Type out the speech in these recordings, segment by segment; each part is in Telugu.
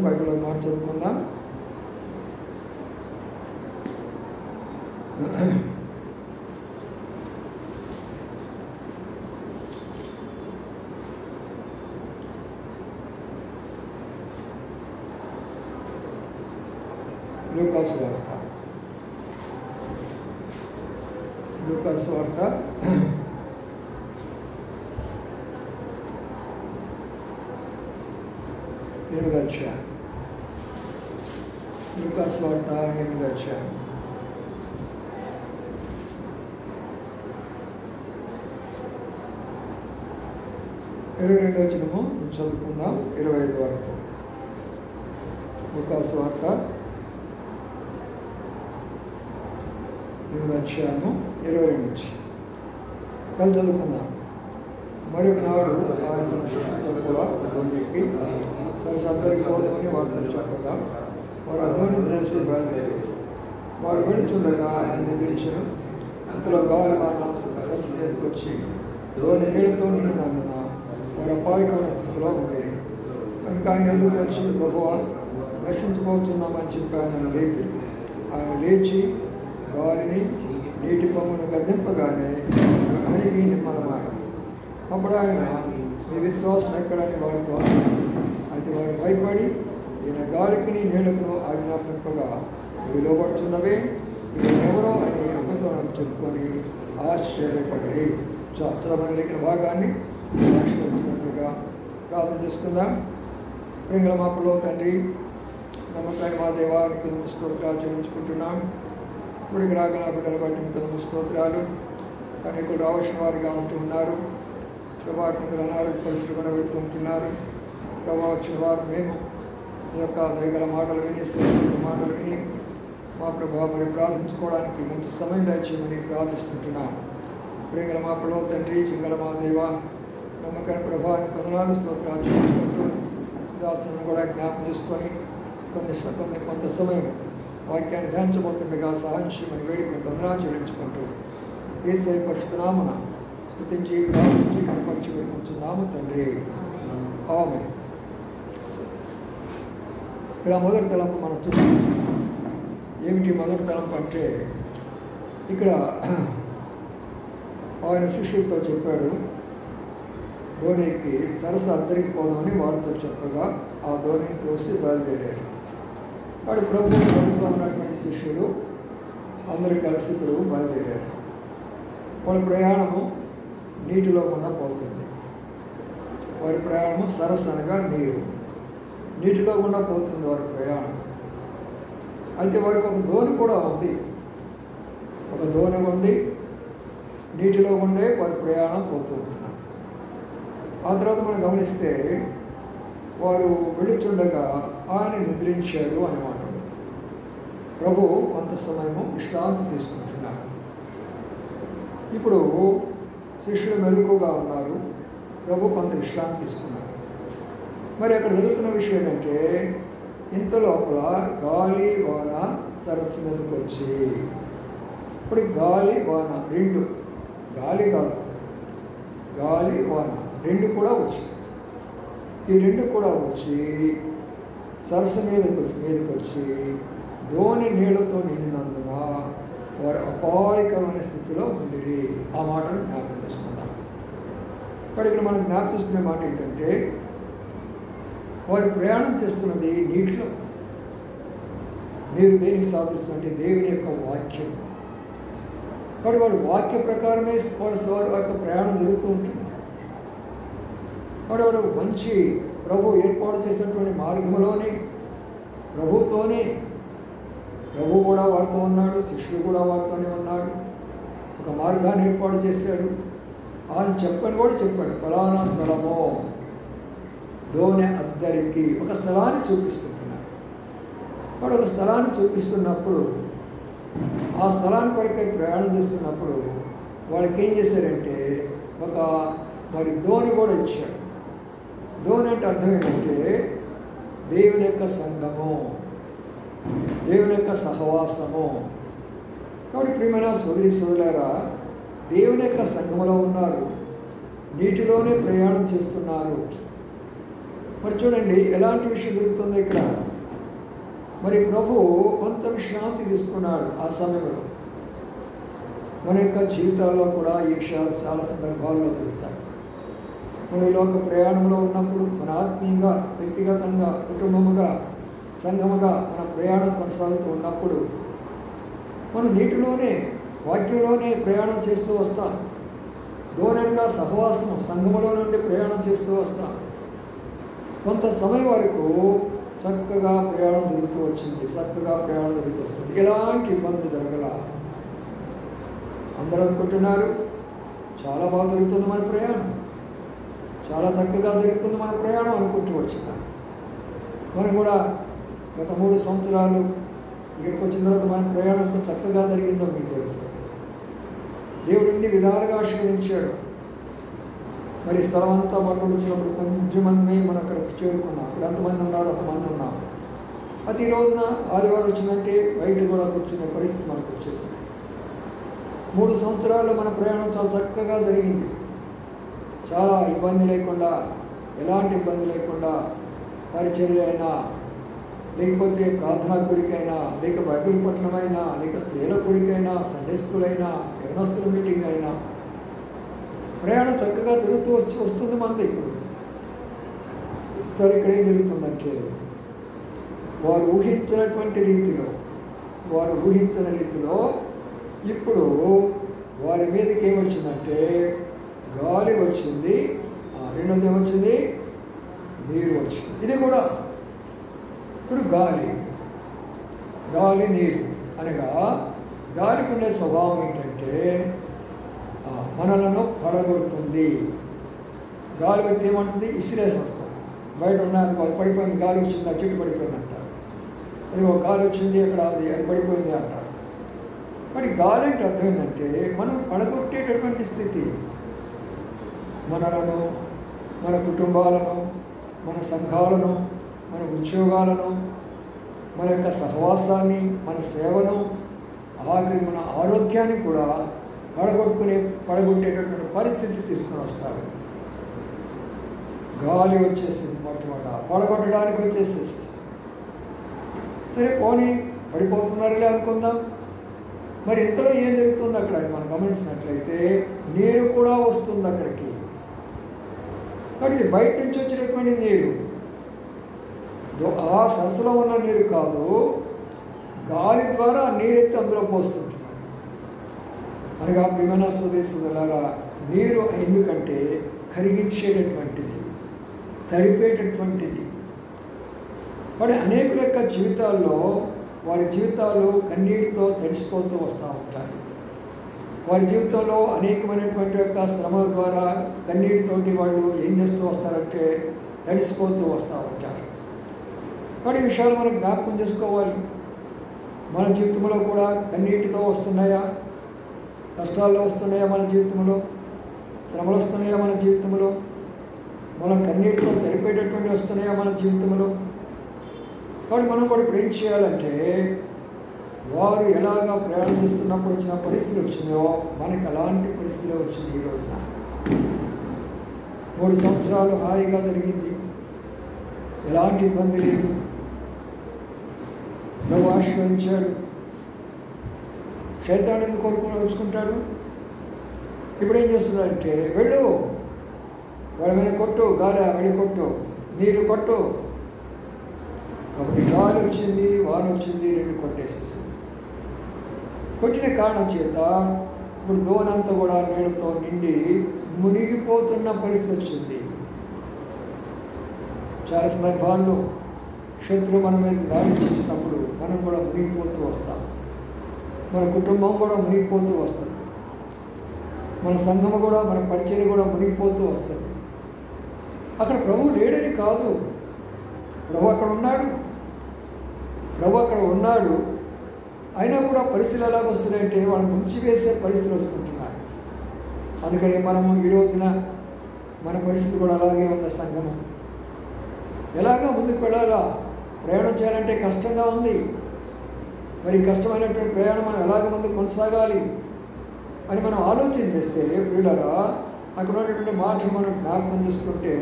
బైబిల్లో మాట చదువుకుందాం. లూకాసు వార్త 8వ అధ్యాయం. లూకాసు వార్త 8వ అధ్యాయం. ఇరవై 22వ వచనము చదువుకుందాం. 25 వరకు. లూకాసు వార్త 8వ అధ్యాయము 22 నుంచి కలిసి చదువుకుందాం. మరొక నాడు ఆయన తన శిష్యులతో కూడా అధోనికి సరసందరికి పోదామని వార్తలు చెప్పగా వారు అధోని తెలిసి బయలుదేరి వారు వెళుతుండగా ఆయన నిద్రించను. అంతలో గాలి వాన సరస్సు మీదకి వచ్చి ధోని నీళ్ళతో నిండినందున వారు అపాయకమైన స్థితిలో ఉండేది. కనుక ఆయన ఎదురు వచ్చి ప్రభువా నశించిపోతున్నామని చెప్పి ఆయన లేపి ఆయన లేచి గాలిని నీటి పొమ్మను గద్దెంపగానే అడిగి నిమ్మలమాయను. అప్పుడు ఆయన మీ విశ్వాసం ఎక్కడని వారితో అయితే వారు భయపడి ఈయన గాలికి నీళ్లకు ఆజ్ఞాపింపగా ఇవి లోపడుతున్నవే ఇవి ఎవరో అని ఒకరితో చెప్పుకొని ఆశ్చర్యపడి చదవని లేఖన భాగాన్ని ఆశ్రయించినట్లుగా ప్రార్థన చేసుకుందాం. ప్రేమల మాపలో తండ్రి నమ్మకాన్ని మా దేవానికి స్తోత్రాలు చెల్లించుకుంటున్నాం. ఇప్పటికి రాగల బిడ్డల బట్టి మీకు స్తోత్రాలు. అనేకులు రావాల్సిన వారిగా ఉంటున్నారు. ప్రభావితులు అనారోగ్య పరిస్థితులు కూడా వెళ్తుంటున్నారు. ప్రభావ వచ్చిన వారు మేము ఈ యొక్క దయగల మాటలు విని మాటలు విని మా ప్రభావం మరి ప్రార్థించుకోవడానికి మంచి సమయం దయచేయమని ప్రార్థిస్తుంటున్నాం. ప్రేమల మాపలో తండ్రి చింగల మా దేవ నమ్మకాన్ని ప్రభావాన్ని కొందనాలు స్తోత్రాలు చెల్లించుకుంటూ దాసులను కూడా జ్ఞాపం చేసుకొని కొంత సమయం వాక్యాన్ని ధ్యానించబోతుండగా సహాయం చేయమని వేడుకొని వందనాలు చెల్లించుకుంటూ యేసయ్య పరిశుద్ధనామమున స్తుతించి ప్రార్థించి కనపరిచి వేడుకుంటున్నాము తండ్రి. ఆమేన్. ఇలా మొదటి తలంపు మనం చూసుకుంటున్నాం. ఏమిటి మొదటి తలంపు అంటే ఇక్కడ ఆయన శిష్యులతో చెప్పాడు ధోనికి సరస్సు అద్దరికి పోదామని వారితో చెప్పగా ఆ ధోనిని తోసి బయలుదేరాడు. వాడు ప్రభుత్వం ఉన్నటువంటి శిష్యులు అందరూ కలిసి ఇప్పుడు బయలుదేరారు. వాళ్ళ ప్రయాణము నీటిలో గుండా పోతుంది. వారి ప్రయాణము సరస్సు అనగా నీటిలో గుండా పోతుంది వారి ప్రయాణం. అయితే వారికి ఒక ధోని కూడా ఉంది. ఒక ధోని ఉంది, నీటిలో ఉండే వారి ప్రయాణం పోతూ ఉంటున్నారు. ఆ తర్వాత మనం గమనిస్తే వారు వెళ్ళుచుండగా ఆయన నిద్రించాడు అన్నమాట. ప్రభు కొంత సమయము విశ్రాంతి తీసుకుంటున్నారు. ఇప్పుడు శిష్యులు మెలకువగా ఉన్నారు. ప్రభు కొంత విశ్రాంతి తీసుకున్నారు. మరి అక్కడ జరుగుతున్న విషయం ఏంటంటే ఇంత లోపల గాలి వాన సరస్సు మీదకి వచ్చి ఇప్పుడు గాలి వాన రెండు, గాలి కాదు గాలి వాన రెండు కూడా వచ్చింది. ఈ రెండు కూడా వచ్చి సరస్సు మీదకి వచ్చి ధోని నీళ్లతో నిండినందున వారు అపాయకరమైన స్థితిలో ఉండి ఆ మాటను జ్ఞాపకం చేసుకున్నాం. మరి ఇక్కడ మనం జ్ఞాపకం చేసుకునే మాట ఏంటంటే వారు ప్రయాణం చేస్తున్నది నీటిలో. నీరు దేనికి సాదృశ్యం అంటే దేవుని యొక్క వాక్యం. కాబట్టి వాడు వాక్య ప్రకారమే వారి యొక్క ప్రయాణం జరుగుతూ ఉంటుంది. వాడు వారు మంచి ప్రభు ఏర్పాటు చేసినటువంటి మార్గంలోనే ప్రభుతోనే ప్రభు కూడా వారితో ఉన్నాడు, శిష్యుడు కూడా వారితోనే ఉన్నాడు. ఒక మార్గాన్ని ఏర్పాటు చేశాడు. ఆయన చెప్పని కూడా చెప్పాడు, ఫలానా స్థలమో ధోని అద్దరికి ఒక స్థలాన్ని చూపిస్తుంటున్నాడు. వాడు ఒక స్థలాన్ని చూపిస్తున్నప్పుడు ఆ స్థలానికి కొరకై ప్రయాణం చేస్తున్నప్పుడు వాళ్ళకి ఏం చేశారంటే ఒక మరి ధోని కూడా ఇచ్చాడు. ధోని అంటే అర్థం ఏంటంటే దేవుని యొక్క సంఘము, దేవుని యొక్క సహవాసము. కాబట్టి ప్రియమైన సోదరులారా, దేవుని యొక్క సంఘములో ఉన్నారు, నీటిలోనే ప్రయాణం చేస్తున్నారు. మరి చూడండి ఎలాంటి విషయం జరుగుతుందో ఇక్కడ. మరి ప్రభువు కొంత విశ్రాంతి తీసుకున్నాడు ఆ సమయంలో. మన యొక్క జీవితాల్లో కూడా ఈ విషయాలు చాలా సందర్భాల్లో జరుగుతాయి. మన ఈ లోక ప్రయాణంలో ఉన్నప్పుడు మన ఆత్మీయంగా, వ్యక్తిగతంగా, కుటుంబముగా, సంఘముగా మన ప్రయాణం కొనసాగుతూ ఉన్నప్పుడు మనం నీటిలోనే, వాక్యంలోనే ప్రయాణం చేస్తూ వస్తాం. దూరంగా సహవాసం సంఘములో నుండి ప్రయాణం చేస్తూ వస్తాం. కొంత సమయం వరకు చక్కగా ప్రయాణం జరుగుతూ వచ్చింది, చక్కగా ప్రయాణం జరుగుతూ వస్తుంది. ఎలాంటి ఇబ్బంది జరగల. అందరూ అనుకుంటున్నారు చాలా బాగా జరుగుతుంది మన ప్రయాణం, చాలా చక్కగా జరుగుతుంది మన ప్రయాణం అనుకుంటూ వచ్చినారు. మనం కూడా గత 3 సంవత్సరాలు ఇక్కడికి వచ్చిన తర్వాత మన ప్రయాణం ఎంత చక్కగా జరిగిందో మీకు తెలుసు. దేవుడు ఎన్ని విధాలుగా ఆశీర్వదించాడు. మరి స్థలం అంతా మనం వచ్చినప్పుడు కొంచెం మంది మనం అక్కడికి చేరుకున్నాం. ఇప్పుడు ఎంతమంది ఉన్నారు, అంతమంది ఉన్నాం. అది ఈ రోజున ఆదివారం వచ్చిందంటే బయట కూడా కూర్చునే పరిస్థితి మనకు వచ్చేసింది. 3 సంవత్సరాల్లో మన ప్రయాణం చాలా చక్కగా జరిగింది. చాలా ఇబ్బంది లేకుండా, ఎలాంటి ఇబ్బంది లేకుండా పరిచర్య అయినా, లేకపోతే ప్రార్థనా కూడికైనా, లేక బైబిల్ పట్టణమైనా, లేక స్త్రీల కూడికైనా, సండే స్కూల్ అయినా, యవనస్తుల మీటింగ్ అయినా ప్రయాణం చక్కగా జరుగుతూ వస్తుంది మనది. ఇప్పుడు సరే ఇక్కడ ఏం జరుగుతుందంటే వారు ఊహించిన రీతిలో ఇప్పుడు వారి మీదకి ఏమొచ్చిందంటే గాలి వచ్చింది, రెండోది ఏమొచ్చింది, నీరు వచ్చింది. ఇది కూడా ఇప్పుడు గాలి నీరు అనగా గాలికి ఉండే స్వభావం ఏంటంటే మనలను పడగొడుతుంది. గాలి వచ్చి ఏమంటుంది, ఇసిరేసి వస్తుంది. బయట ఉన్నది వాళ్ళు పడిపోయింది, గాలి వచ్చింది, చెట్టు పడిపోయింది అంటారు. అది ఒక గాలి వచ్చింది అక్కడ, అది పడిపోయింది అంటారు. మరి గాలి అంటే అర్థం ఏంటంటే మనం పడగొట్టేటటువంటి స్థితి. మనలను, మన కుటుంబాలను, మన సంఘాలను, మన ఉద్యోగాలను, మన యొక్క సహవాసాన్ని, మన సేవను, ఆఖరి మన ఆరోగ్యాన్ని కూడా పడగొట్టేటటువంటి పరిస్థితి తీసుకుని వస్తాడు. గాలి వచ్చేసింది, మొట్టమొదట పడగొట్టడానికి వచ్చేసేసి. సరే పోనీ పడిపోతున్నారులే అనుకుందాం. మరి ఇంతలో ఏం జరుగుతుంది అక్కడ మనం గమనించినట్లయితే నీరు కూడా వస్తుంది అక్కడికి. కాబట్టి బయట నుంచి వచ్చినటువంటి నీరు, ఆ సరస్సులో ఉన్న నీరు కాదు, గాలి ద్వారా నీరెత్తి అందులో పోస్తుంది. అనగా ప్రియమైన సోదరులారా, నీరు ఎందుకంటే కరిగించేటటువంటిది, తడిపేటటువంటిది. మరి అనేకుల యొక్క జీవితాల్లో వారి జీవితాలు కన్నీటితో తడిసిపోతూ వస్తూ ఉంటాయి. వారి జీవితంలో అనేకమైనటువంటి యొక్క శ్రమ ద్వారా కన్నీటితోటి వాళ్ళు ఏం చేస్తూ వస్తారంటే తడిసిపోతూ వస్తూ ఉంటారు. కానీ ఈ విషయాలు మనం జ్ఞాపకం చేసుకోవాలి. మన జీవితంలో కూడా కన్నీటితో వస్తున్నాయా, కష్టాల్లో వస్తున్నాయా మన జీవితంలో, శ్రమలు వస్తున్నాయా మన జీవితంలో, మన కన్నీటితో తడిపేటటువంటి వస్తున్నాయా మన జీవితంలో. కాబట్టి మనం కూడా ఇప్పుడు ఏం చేయాలంటే వారు ఎలాగా ప్రయాణం చేస్తున్నప్పుడు వచ్చిన పరిస్థితులు వచ్చినాయో మనకి అలాంటి పరిస్థితులే వచ్చింది. ఈ రోజున 3 సంవత్సరాలు హాయిగా జరిగింది, ఎలాంటి ఇబ్బంది లేదు, నువ్వు ఆశ్రయించాడు. శైతాను ఎందుకు కోరుకుని వచ్చుకుంటాడు? ఇప్పుడు ఏం చేస్తున్నాడంటే వెళ్ళు, వాళ్ళ మీద కొట్టు, గాలి వెళ్ళి కొట్టు, నీరు కొట్టు. కాబట్టి గాలి వచ్చింది, వాన వచ్చింది, రెండు కొట్టేసేసింది. కొట్టిన కారణం చేత ఇప్పుడు దోనంతా కూడా నీళ్ళతో నిండి మునిగిపోతున్న పరిస్థితి వచ్చింది. చాలా సందర్భాల్లో శత్రువు మన మీద దాడి చేసినప్పుడు మనం కూడా మునిగిపోతూ వస్తాం. మన కుటుంబం కూడా మునిగిపోతూ వస్తుంది, మన సంఘం కూడా, మన పరిచయం కూడా మునిగిపోతూ వస్తుంది. అక్కడ ప్రభువు లేడని కాదు, ప్రభు అక్కడ ఉన్నాడు. అయినా కూడా పరిస్థితులు ఎలాగ వస్తున్నాయంటే వాళ్ళు ముంచివేసే పరిస్థితులు వస్తుంటున్నాయి. అందుకని మనము ఈ రోజున మన పరిస్థితి కూడా అలాగే ఉంది. సంఘము ఎలాగా ముందుకు వెళ్ళాలా, ప్రయాణం చేయాలంటే కష్టంగా ఉంది. మరి కష్టమైనటువంటి ప్రయాణం మనం ఎలాగ ముందుకు కొనసాగాలి అని మనం ఆలోచన చేస్తే పిల్లరా, అక్కడ ఉన్నటువంటి మాటలు మనం జ్ఞాపకం చేసుకుంటే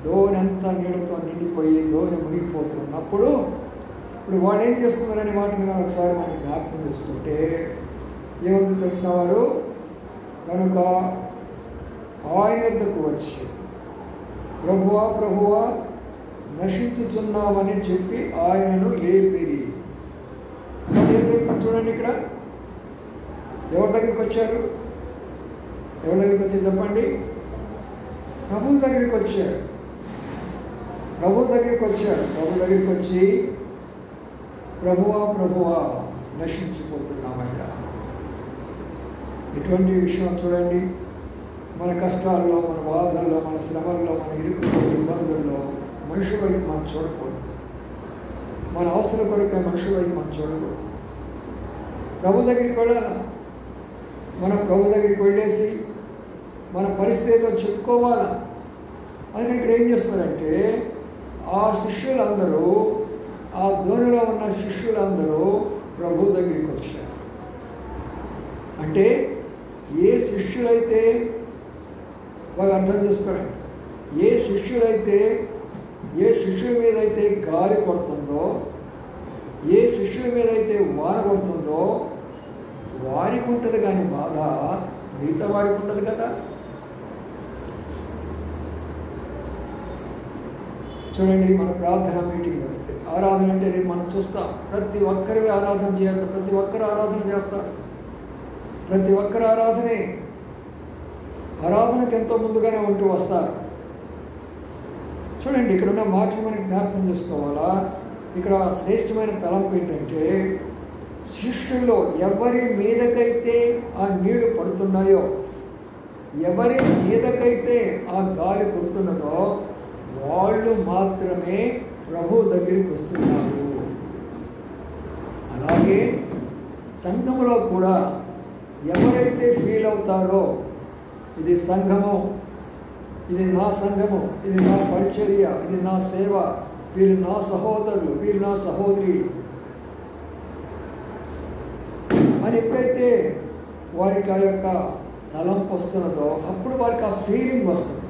దోణి అంతా నీళ్ళతో నిండిపోయి దోణి మునిగిపోతున్నప్పుడు ఇప్పుడు వాళ్ళు ఏం చేస్తున్నారనే వాటిని ఒకసారి మనం జ్ఞాపకం చేసుకుంటే ఏముంది తెలిసిన వారు కనుక ఆయన వద్దకు వచ్చి ప్రభువా ప్రభువా నశించుచున్నామని చెప్పి ఆయనను లేపిరి. చూడండి ఇక్కడ ఎవరి దగ్గరికి వచ్చారు? ఎవరి దగ్గరికి వచ్చి చెప్పండి? ప్రభు దగ్గరికి వచ్చారు. ప్రభు దగ్గరికి వచ్చారు. ప్రభు దగ్గరికి వచ్చి ప్రభువా ప్రభువా నశించిపోతున్నామయ్యా. ఇటువంటి విషయం చూడండి, మన కష్టాల్లో, మన బాధల్లో, మన శ్రమల్లో, మన ఇరుకుల్లో, ఇబ్బందుల్లో మనుషుల వైపు మనం చూడకూడదు. మన అవసరం కొరకే మనుషుల వైపు మనం చూడకూడదు. ప్రభు దగ్గరికి వెళ్ళాలా? మనం ప్రభు దగ్గరికి వెళ్ళేసి మన పరిస్థితితో చెప్పుకోవాలా. అందుకని ఇక్కడ ఏం చేస్తారంటే ఆ శిష్యులందరూ, ఆ ధోనిలో ఉన్న శిష్యులందరూ ప్రభు దగ్గరికి వచ్చారు. అంటే ఏ శిష్యులైతే బాగా అర్థం చేసుకోండి, ఏ శిష్యుల మీద అయితే గాలి కొడుతుందో, ఏ శిష్యుల మీద అయితే వాన కొడుతుందో వారికి ఉంటుంది కానీ బాధ మిగతా వారికి ఉంటుంది కదా. చూడండి, మన ప్రార్థన మీటింగ్ ఆరాధన అంటే మనం చూస్తాం, ప్రతి ఒక్కరి ఆరాధన చేయాలి, ప్రతి ఒక్కరు ఆరాధన చేస్తారు, ప్రతి ఒక్కరు ఆరాధనకు ఎంతో ముందుగానే ఉంటూ వస్తారు. చూడండి, ఇక్కడున్న మాటలు మనకి జ్ఞాపకం చేసుకోవాలా. ఇక్కడ శ్రేష్టమైన తలంపు ఏంటంటే శిష్యుల్లో ఎవరి మీదకైతే ఆ నీళ్లు పడుతున్నాయో, ఎవరి మీదకైతే ఆ గాలి పడుతున్నదో వాళ్ళు మాత్రమే ప్రభు దగ్గరికి వస్తున్నారు. అలాగే సంఘములో కూడా ఎవరైతే ఫీల్ అవుతారో ఇది సంఘము, ఇది నా సంఘము, ఇది నా పరిచర్య, ఇది నా సేవ, వీళ్ళు నా సహోదరులు, వీళ్ళు నా సహోదరులు అని ఎప్పుడైతే వారికి ఆ యొక్క తలంపు వస్తున్నదో అప్పుడు వారికి ఆ ఫీలింగ్ వస్తుంది.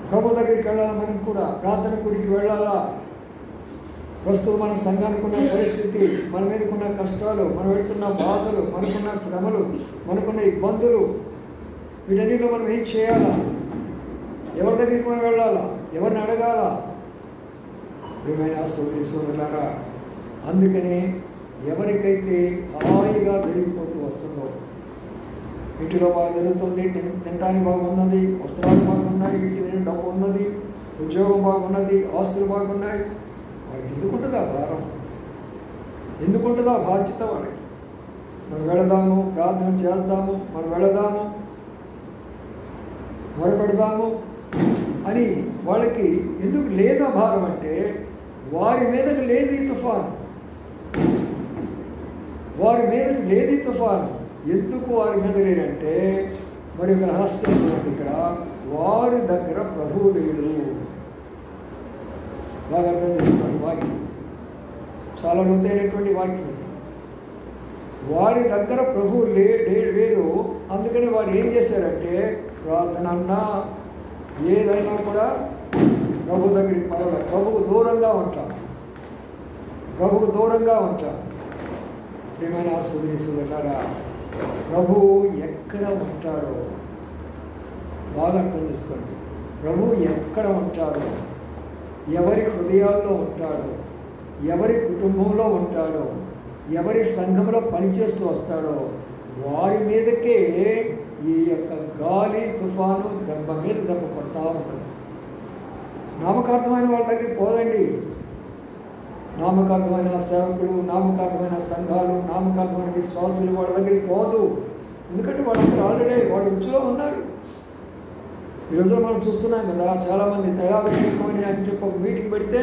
ప్రభు దగ్గరికి వెళ్ళాలా, మనం కూడా ప్రార్థన గుడికి వెళ్ళాలా. ప్రస్తుతం మన సంఘానికి ఉన్న పరిస్థితి, మన మీదకున్న కష్టాలు, మనం వెళ్తున్న బాధలు, మనకున్న శ్రమలు, మనకున్న ఇబ్బందులు, వీటన్నిటిలో మనం ఏం చేయాలా? ఎవరి దగ్గరికి మనం వెళ్ళాలా? ఎవరిని అడగాలా? ప్రియమైన సోదరులారా, అందుకనే ఎవరికైతే హాయిగా జరిగిపోతూ వస్తుందో, ఇంటిలో బాగా జరుగుతుంది, తినడానికి బాగున్నది, వస్త్రాలు బాగున్నాయి, ఇంటి డబ్బు ఉన్నది, ఉద్యోగం బాగున్నది, ఆస్తులు బాగున్నాయి, వాళ్ళకి ఎందుకుంటుంది ఆ భారం? ఎందుకుంటుందో ఆ బాధ్యత వాళ్ళకి? మనం వెళదాము, ప్రార్థన చేద్దాము, మనం వెళదాము, మొరపెడదాము అని వాళ్ళకి ఎందుకు లేదా భారం అంటే వారి మీదకి లేదు ఈ తుఫాను, వారి మీదకి లేదు ఈ తుఫాను. ఎందుకు వారి మీద లేదంటే మరి ఒక రహస్యం ఇక్కడ వారి దగ్గర ప్రభువు లేడు. బాగా అర్థం చేసుకోండి, వాక్యం చాలా లోతైనటువంటి వాక్యం. వారి దగ్గర ప్రభువు లేరు. అందుకని వారు ఏం చేశారంటే ప్రార్థన అన్నా ఏదైనా కూడా ప్రభు దగ్గరికి పర్వాలేదు, ప్రభువు దూరంగా ఉంటాం, ప్రభువు దూరంగా ఉంటాం. ప్రియమైన సోదరులారా, ప్రభువు ఎక్కడ ఉంటాడో బాగా అర్థం చేసుకోండి. ప్రభువు ఎక్కడ ఉంటాడో, ఎవరి హృదయాల్లో ఉంటాడో, ఎవరి కుటుంబంలో ఉంటాడో, ఎవరి సంఘంలో పనిచేస్తూ వస్తాడో వారి మీదకే ఈ యొక్క గాలి తుఫాను దెబ్బ మీద దెబ్బ కొడతా ఉంటుంది. నామకార్థమైన వాళ్ళ దగ్గరికి పోదండి. నామకార్థమైన సేవకులు, నామకార్థమైన సంఘాలు, నామకార్థమైన విశ్వాసులు వాళ్ళ దగ్గరికి పోదు. ఎందుకంటే వాళ్ళందరూ ఆల్రెడీ వాళ్ళ రుచిలో ఉన్నారు. ఈరోజు మనం చూస్తున్నాం కదా, చాలామంది తయారని అని చెప్పి ఒక మీటింగ్ పెడితే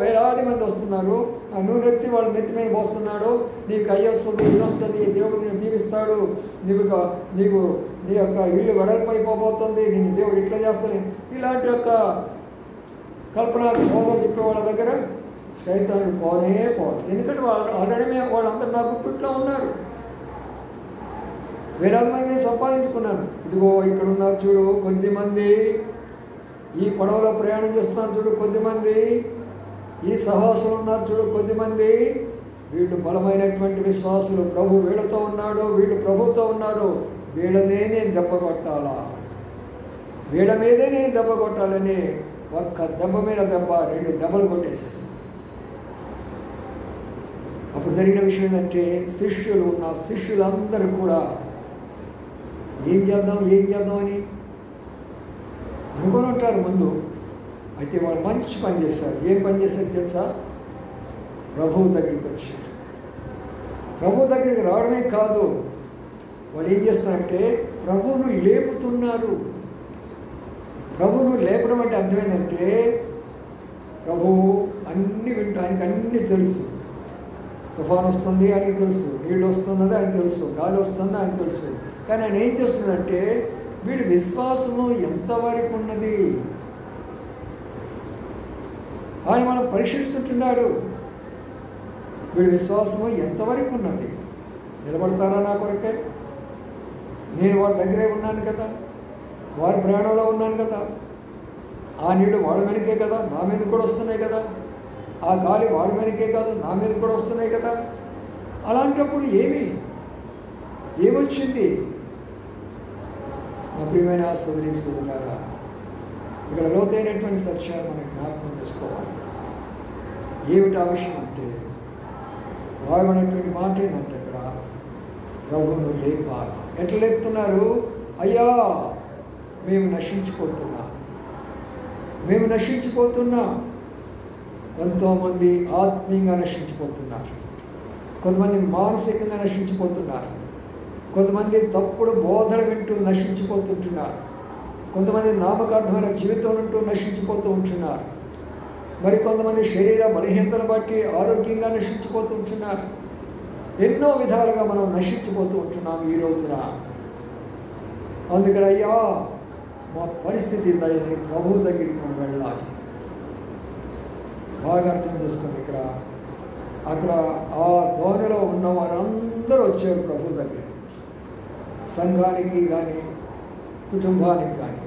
వేలాది మంది వస్తున్నారు. ఆ నూనెత్తి వాళ్ళ నెత్తి మీద పోస్తున్నాడు, నీకు అయ్యి వస్తుంది, ఇది వస్తుంది, దేవుడు నేను దీవిస్తాడు, నీకు నీ యొక్క ఇల్లు వెడల్పైపోబోతుంది, నేను దేవుడు ఇట్లా చేస్తాను, ఇలాంటి యొక్క కల్పన బోధం చెప్పే వాళ్ళ దగ్గర సైతాన్ని పోనే పోదు. ఎందుకంటే వాళ్ళు ఆల్రెడీ వాళ్ళందరూ నా గుప్పిట్లో ఉన్నారు. వేలాది మంది సంపాదించుకున్నాను. ఇదిగో ఇక్కడ ఉన్నారు చూడు, కొద్దిమంది ఈ పడవలో ప్రయాణం చేస్తున్నారు చూడు కొద్దిమంది, ఈ సహవాసులు ఉన్నారు చూడు కొద్దిమంది, వీళ్ళు బలమైనటువంటి విశ్వాసులు. ప్రభు వీళ్ళతో ఉన్నాడు, వీళ్ళు ప్రభుతో ఉన్నారు. వీళ్ళనే నేను దెబ్బ కొట్టాలా, వీళ్ళ మీదే నేను దెబ్బ కొట్టాలని ఒక్క దెబ్బ మీద దెబ్బ 2 దెబ్బలు కొట్టేసేసి. అప్పుడు జరిగిన విషయం ఏంటంటే నా శిష్యులందరూ కూడా ఏం చేద్దాం అని అనుకొని ఉంటారు ముందు. అయితే వాళ్ళు మంచి పని చేశారు. ఏం పని చేశారు తెలుసా? ప్రభువు దగ్గరికి వచ్చారు. ప్రభువు దగ్గరికి రావడమే కాదు, వాళ్ళు ఏం చేస్తారంటే ప్రభువును లేపుతున్నారు. ప్రభువును లేపడం అంటే అర్థం ఏంటంటే ప్రభువు అన్నీ వింటూ, ఆయనకి అన్నీ తెలుసు. తుఫాన్ వస్తుంది ఆయనకి తెలుసు, నీళ్ళు వస్తున్నది ఆయన తెలుసు, గాలి వస్తుంది ఆయన తెలుసు. కానీ ఆయన ఏం చేస్తున్నాడంటే వీడి విశ్వాసము ఎంతవరకు ఉన్నది ఆయన మనం పరీక్షిస్తుంటున్నాడు. వీడి విశ్వాసము ఎంతవరకు ఉన్నది, నిలబడతారా నా కొరకే? నేను వాడి దగ్గరే ఉన్నాను కదా, వారి ప్రయాణంలో ఉన్నాను కదా, ఆ నీళ్ళు వాడి వెనకే కదా, నా మీద కూడా వస్తున్నాయి కదా, ఆ గాలి వాడి వెనకే కాదు నా మీద కూడా వస్తున్నాయి కదా. అలాంటప్పుడు ఏమొచ్చింది? నా ప్రియమైన సోదరి సోదరులారా, ఇక్కడ లోతైనటువంటి సత్యాన్ని మనం జ్ఞాపకం చేసుకోవాలి. ఏమిటి ఆవశ్యం అంటే వాడమైనటువంటి మాట ఏంటంటే ఇక్కడ ప్రభువును లేపాలి. ఎట్లా లేపుతున్నారు? అయ్యా మేము నశించిపోతున్నాం. ఎంతోమంది ఆత్మీయంగా నశించిపోతున్నారు, కొంతమంది మానసికంగా నశించిపోతున్నారు, కొంతమంది తప్పుడు బోధన వింటూ నశించిపోతుంటున్నారు, కొంతమంది నామకార్థమైన జీవితం ఉంటూ నశించిపోతూ ఉంటున్నారు, మరి కొంతమంది శరీర బలహీనతను బట్టి ఆరోగ్యంగా నశించిపోతూ ఉంటున్నారు. ఎన్నో విధాలుగా మనం నశించిపోతూ ఉంటున్నాం ఈ రోజున. అందుకని అయ్యా మా పరిస్థితి ప్రభువు దగ్గరికి మనం వెళ్ళాలి. బాగా అర్థం చేసుకోండి. అక్కడ ఆ ధోనిలో ఉన్న వారందరూ వచ్చారు ప్రభు దగ్గర. సంఘానికి కానీ కుటుంబానికి కానీ,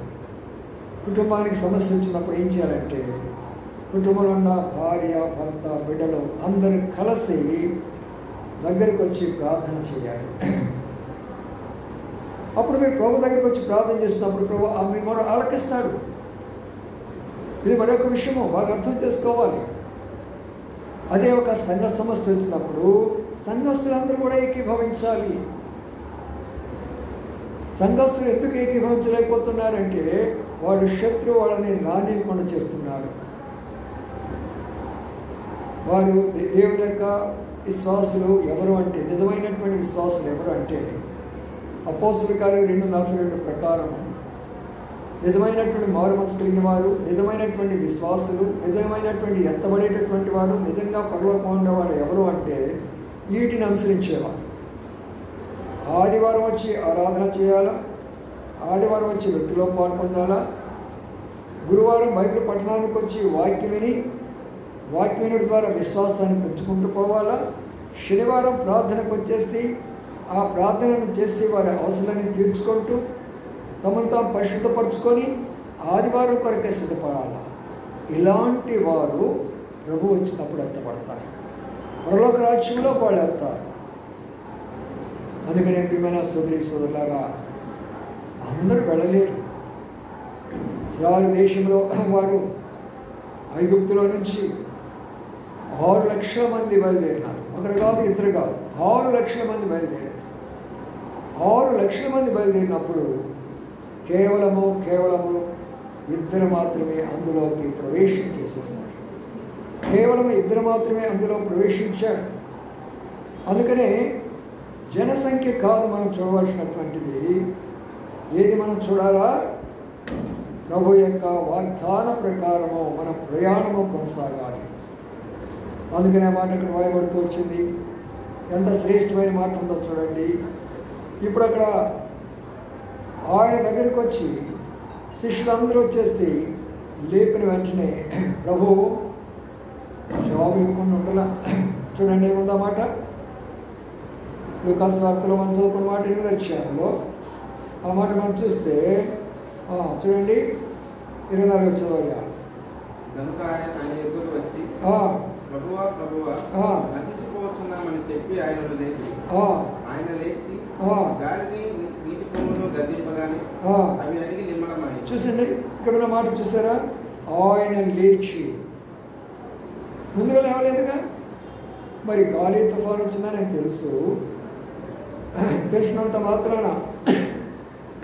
కుటుంబానికి సమస్య వచ్చినప్పుడు ఏం చేయాలంటే కుటుంబంలో ఉన్న భార్య, భర్త, బిడ్డలు అందరూ కలిసి దగ్గరికి వచ్చి ప్రార్థన చేయాలి. అప్పుడు మీరు ప్రభు దగ్గరికి వచ్చి ప్రార్థన చేస్తున్నప్పుడు ప్రభు మీ మొర ఆలకిస్తాడు. ఇది మరొక విషయము బాగా అర్థం చేసుకోవాలి. అదే ఒక సంఘ సమస్య వచ్చినప్పుడు సంఘస్థులందరూ కూడా ఏకీభవించాలి. సంఘస్థులు ఎందుకు ఏకీభవించలేకపోతున్నారంటే వాడు శత్రువు వాళ్ళని రానియకుండా చేస్తున్నాడు. వారు దేవుని యొక్క విశ్వాసులు ఎవరు అంటే, నిజమైనటువంటి విశ్వాసులు ఎవరు అంటే అపోస్తలుల కార్యం 2:42 ప్రకారం నిజమైనటువంటి మారు మనసు కలిగిన వారు, నిజమైనటువంటి విశ్వాసులు, నిజమైనటువంటి ఎత్తబడేటటువంటి వారు, నిజంగా పరలోకం ఉండేవాడు ఎవరు అంటే వీటిని అనుసరించేవారు. ఆదివారం వచ్చి ఆరాధన చేయాలా, ఆదివారం వచ్చి వ్యక్తిలో పాల్పొందాలా, గురువారం బైబిల్ పట్టణానికి వచ్చి వాక్యం ద్వారా విశ్వాసాన్ని పెంచుకుంటూ పోవాలా, శనివారం ప్రార్థనకు వచ్చేసి ఆ ప్రార్థనను చేసి వారి అవసరాన్ని తీర్చుకుంటూ తమను తాము పరిశుద్ధపరచుకొని ఆదివారం కొరకే సిద్ధపడాలి. ఇలాంటి వారు ప్రభు వచ్చినప్పుడు ఎత్తపడతారు, పరలోక రాజ్యంలో వాళ్ళు వెళ్తారు. అందుకనే ప్రియమైన సోదరి సోదరులారా, అందరూ వెళ్ళలేరు. ఇశ్రాయేలు దేశంలో వారు ఐగుప్తులో నుంచి 6 లక్షల మంది బయలుదేరినారు. ఒకరు కాదు, ఇద్దరు కాదు, 6 లక్షల మంది బయలుదేరారు. 6 లక్షల మంది బయలుదేరినప్పుడు కేవలము ఇద్దరు మాత్రమే అందులోకి ప్రవేశించేసేసారు. కేవలం ఇద్దరు మాత్రమే అందులో ప్రవేశించారు. అందుకనే జనసంఖ్య కాదు మనం చూడవలసినటువంటిది. ఏది మనం చూడాలా? ప్రభు యొక్క వాగ్దాన ప్రకారము మన ప్రయాణము కొనసాగాలి. అందుకనే మాట ఇక్కడ వాయబడుతూ వచ్చింది. ఎంత శ్రేష్టమైన మాట ఉందో చూడండి. ఇప్పుడు అక్కడ ఆయన దగ్గరికి వచ్చి శిష్యులందరూ వచ్చేసి లేపిన వెంటనే ప్రభు జవాబు ఇవ్వకుండా ఉండలా. చూడండి ఏముందా మాట, లూకా సువార్తలో మనం చదువుకున్న మాట 8వ అధ్యాయంలో ఆ మాట మనం చూస్తే చూడండి 24 చదవయ్యా. కనుక ఆయన ఎదురు వచ్చి ప్రభువా ప్రభువా నశించిపోతున్నామని చెప్పి ఆయన లేచి గాలిని నీటి పొంగును గద్దింపగానే అవి అడిగి నిమ్మలమయ్యాయి. చూసండి, ఇక్కడ ఉన్న మాట చూసారా? ఆయన లేచి, ముందుగా లేవలేదుగా. మరి గాలి తుఫాను వచ్చిందని నాకు తెలిసినంత మాత్రాన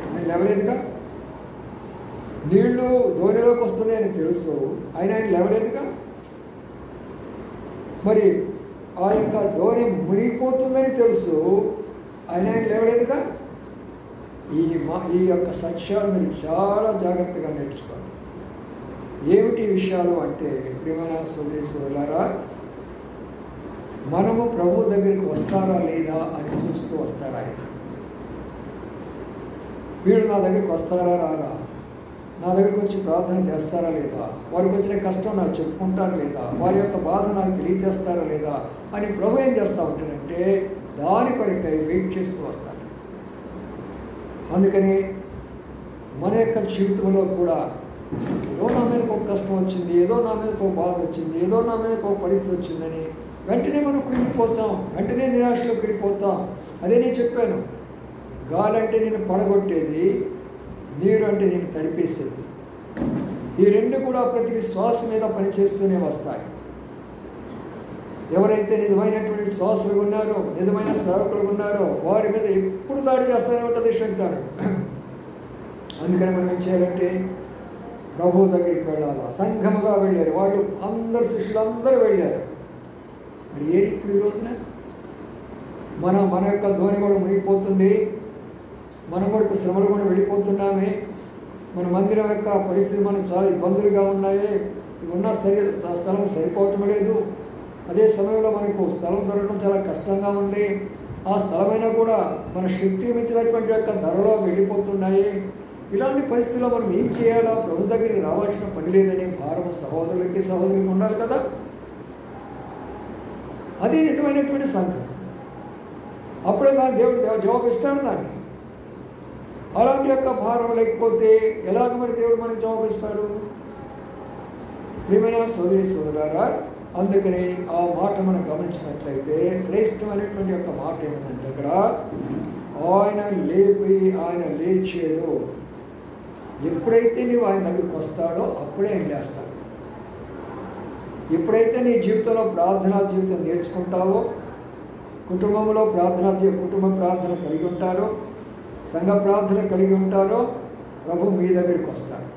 ఆయన లేవలేదుగా. నీళ్లు ధోనిలోకి వస్తున్నాయని తెలుసు, ఆయన లేవలేదుగా. మరి ఆ యొక్క ధోని మునిగిపోతుందని తెలుసు, ఆయన లేవలేదుగా. ఈ యొక్క సత్యాలు మీరు చాలా జాగ్రత్తగా నేర్చుకోవాలి. ఏమిటి విషయాలు అంటే, ప్రియమైన సోదరులారా, మనము ప్రభు దగ్గరికి వస్తారా లేదా అని చూస్తూ వస్తారా ఆయన. వీడు నా దగ్గరికి వస్తారా రారా, నా దగ్గరికి వచ్చి ప్రార్థన చేస్తారా లేదా, వారికి వచ్చిన కష్టం నాకు చెప్పుకుంటారా లేదా, వారి యొక్క బాధ నాకు తెలియజేస్తారా లేదా అని ప్రభు ఏం చేస్తూ ఉంటాడంటే దాని కొరకై వెయిట్ చేస్తూ వస్తాడు. అందుకని మన యొక్క జీవితంలో కూడా ఏదో నా మీదకి ఒక కష్టం వచ్చింది, ఏదో నా మీదకి ఒక బాధ వచ్చింది, ఏదో నా మీదకి ఒక పరిస్థితి వచ్చిందని వెంటనే మనం కృంగిపోతాం, వెంటనే నిరాశలో కృంగిపోతాం. అదే నేను చెప్పాను, గాలి అంటే నేను పడగొట్టేది, నీరు అంటే నేను తడిపేసేది. ఈ రెండు కూడా ప్రతి శ్వాస మీద పనిచేస్తూనే వస్తాయి. ఎవరైతే నిజమైనటువంటి శ్వాసలు ఉన్నారో, నిజమైన సేవకులు ఉన్నారో వారి మీద ఎప్పుడు దాడి చేస్తూనే ఉంటుంది శైతాను. అందుకని మనం ఏం చేయాలంటే ప్రభు దగ్గరికి వెళ్ళాలి. సంఘముగా వెళ్ళారు వాళ్ళు, అందరు శిష్యులు అందరూ వెళ్ళారు. మరి ఏది ఇప్పుడు ఈ రోజున మన యొక్క ధోని కూడా మునిగిపోతుంది, మనం కూడా ఇప్పుడు శ్రమలు కూడా వెళ్ళిపోతున్నామే. మన మందిరం యొక్క పరిస్థితి మనకు చాలా ఇబ్బందులుగా ఉన్నాయి, ఉన్న స్థలం సరిపోవటం లేదు. అదే సమయంలో మనకు స్థలం దొరకడం చాలా కష్టంగా ఉంది. ఆ స్థలమైనా కూడా మన శక్తి మించినటువంటి యొక్క ధరలో వెళ్ళిపోతున్నాయి. ఇలాంటి పరిస్థితుల్లో మనం ఏం చేయాలా, ప్రభు దగ్గరికి రావాల్సిన పని లేదనే భారం సహోదరులకి ఉండాలి కదా. అది నిజమైనటువంటి సంఘం. అప్పుడే దేవుడు జవాబు ఇస్తాడు దానికి. అలాంటి యొక్క భారం లేకపోతే ఎలాగ మరి దేవుడు మనకి జవాబు ఇస్తాడు? ప్రియమైన సోదరులారా, అందుకని ఆ మాట మనం గమనించినట్లయితే శ్రేష్టమైనటువంటి యొక్క మాట ఏమిటంటే ఇక్కడ ఆయన లేచాడు. ఎప్పుడైతే నువ్వు ఆయన దగ్గరికి వస్తాడో అప్పుడే ఆయన లేస్తాడు. ఎప్పుడైతే నీ జీవితంలో ప్రార్థనా జీవితం నేర్చుకుంటావో, కుటుంబంలో కుటుంబ ప్రార్థన కలిగి ఉంటారో, సంఘ ప్రార్థన కలిగి ఉంటారో, ప్రభు మీ దగ్గరికి వస్తాడు.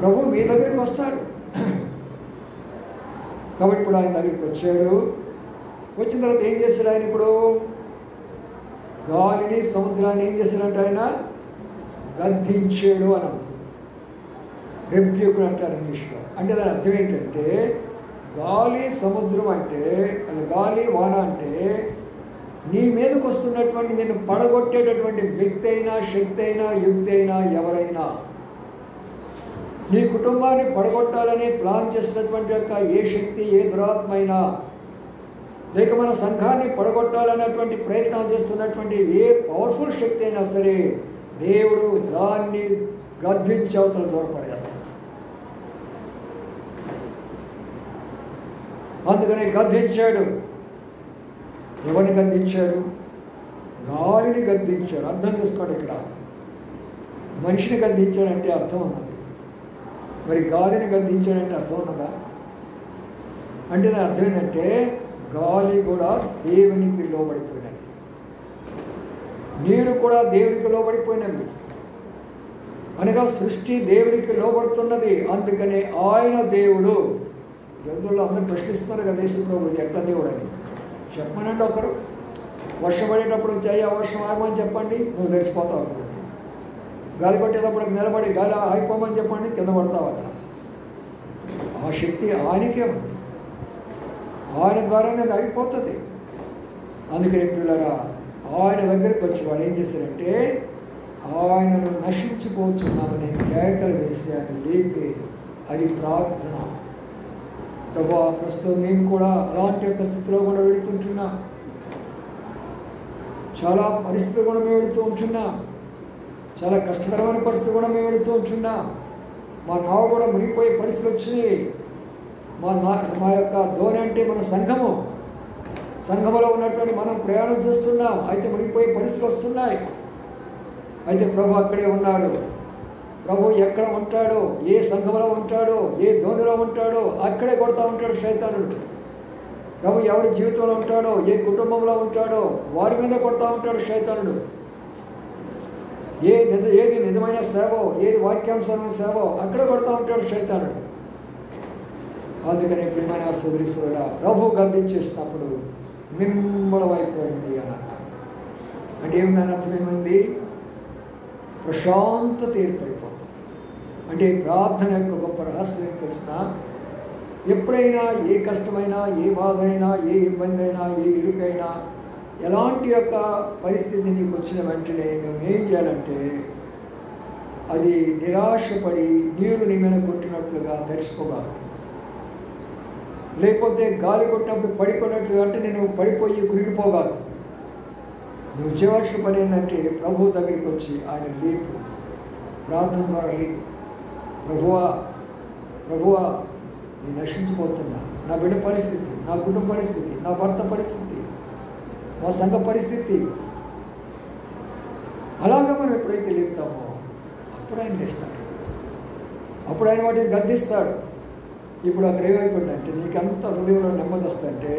ప్రభు మీ దగ్గరికి వస్తాడు. కాబట్టి ఇప్పుడు ఆయన దగ్గరికి వచ్చాడు. వచ్చిన తర్వాత ఏం చేశాడు ఆయన? ఇప్పుడు గాలిని సముద్రాన్ని ఏం చేశాడంటే ఆయన గద్దించాడు అని. రెబ్యూక్ అంటారు ఇంగ్లీష్లో. అంటే దాని అర్థం ఏంటంటే గాలి సముద్రం అంటే, గాలి వాన అంటే నీ మీదకి వస్తున్నటువంటి నిన్ను పడగొట్టేటటువంటి వ్యక్తి అయినా, శక్తి అయినా, యుక్తి అయినా, ఎవరైనా నీ కుటుంబాన్ని పడగొట్టాలని ప్లాన్ చేసినటువంటి యొక్క ఏ శక్తి, ఏ దురాత్మ అయినా, లేక మన సంఘాన్ని పడగొట్టాలన్నటువంటి ప్రయత్నం చేస్తున్నటువంటి ఏ పవర్ఫుల్ శక్తి అయినా సరే దేవుడు దాన్ని గద్దించి అవతల దూరపడేస్తాడు. అందుకని గద్దించాడు. ఎవరిని గద్దించాడు? గాలిని గద్దించాడు. అర్థం చేసుకోండి, ఇక్కడ మనిషిని గద్దించాడంటే అర్థం ఉన్నది, మరి గాలిని గద్దించాడంటే అర్థం ఉన్నదా? అంటే దాని అర్థం ఏంటంటే గాలి కూడా దేవునికి లోబడిపోయినది, నీరు కూడా దేవునికి లోబడిపోయినది. అనగా సృష్టి దేవునికి లోబడుతున్నది. అందుకనే ఆయన దేవుడు. రోజుల్లో అందరూ ప్రశ్నిస్తున్నారు కదా, యేసుప్రభు ఎట్లా దేవుడు అని చెప్పమనండి. ఒకరు వర్షం పడేటప్పుడు అయ్యా వర్షం ఆగమని చెప్పండి, నువ్వు తెలిసిపోతావు. గాలి కొట్టేటప్పుడు నిలబడి గాలి ఆగిపోమని చెప్పండి, కింద పడతావు. అక్కడ ఆ శక్తి ఆయనకే ఉంది, ఆయన ద్వారానే అది ఆగిపోతుంది. అందుకని పిల్లరా, ఆయన దగ్గరికి వచ్చి వాళ్ళు ఏం చేశారంటే ఆయనను నశించిపోతున్నామని కేకలు వేసి ఆయన లేపి, అది ప్రార్థన. ప్రభా, ప్రస్తుతం మేము కూడా అలాంటి యొక్క స్థితిలో కూడా వెళుతుంటున్నా, చాలా పరిస్థితులు కూడా మేము వెళుతూ ఉంటున్నా, చాలా కష్టతరమైన పరిస్థితి కూడా మేము వెళుతూ ఉంటున్నా. మా నావ కూడా మునిగిపోయే పరిస్థితులు వచ్చినాయి. మా యొక్క ధోని అంటే మన సంఘములో ఉన్నటువంటి మనం ప్రయాణం చేస్తున్నాం. అయితే మునిగిపోయే పరిస్థితులు వస్తున్నాయి. అయితే ప్రభు అక్కడే ఉన్నాడు. ప్రభు ఎక్కడ ఉంటాడో, ఏ సంఘంలో ఉంటాడో, ఏ ధోనిలో ఉంటాడో అక్కడే కొడతా ఉంటాడు శైతానుడు. ప్రభు ఎవరి జీవితంలో ఉంటాడో, ఏ కుటుంబంలో ఉంటాడో వారి మీద కొడతా ఉంటాడు శైతానుడు. ఏది నిజమైన సేవో, ఏది వాక్యాంశమైన సేవో అక్కడ కొడతా ఉంటాడు శైతానుడు. అందుకని ప్రియమైన సోదరీశ్వరుడా, ప్రభు గద్దించేసినప్పుడు నిమ్మళమైపోయింది అని అన్నాడు. అంటే ఏమిటని అర్థం ఏమైంది? ప్రశాంతత ఏర్పడిపోతుంది. అంటే ప్రార్థన యొక్క గొప్ప రహస్యం తెలిసిన, ఎప్పుడైనా ఏ కష్టమైనా, ఏ బాధ అయినా, ఏ ఇబ్బంది అయినా, ఏ ఇరుకైనా, ఎలాంటి యొక్క పరిస్థితి నీకు వచ్చిన వెంటనే నువ్వు ఏం చేయాలంటే అది నిరాశపడి నీరు నీ మీద కొట్టినట్లుగా తెరుచుకోవాలి. లేకపోతే గాలి కొట్టినప్పుడు పడిపోయినట్లుగా అంటే నేను పడిపోయి కురిగిపోగాలి. నువ్వు చేయవలసిన పని ఏంటంటే ప్రభు దగ్గరికి వచ్చి ఆయన లేపు, ప్రార్థన ద్వారా లేపు. ప్రభువా నేను నశించిపోతున్నా, నా బిడ్డ పరిస్థితి, నా కుటుంబ పరిస్థితి, నా భర్త పరిస్థితి, మా సంఘ పరిస్థితి. అలాగా మనం ఎప్పుడైతే లేపుతామో అప్పుడు ఆయన లేస్తాడు. అప్పుడు ఆయన వాటిని గద్దిస్తాడు. ఇప్పుడు అక్కడ ఏమైపోయిందంటే నీకంత హృదయంలో నెమ్మది వస్తుందంటే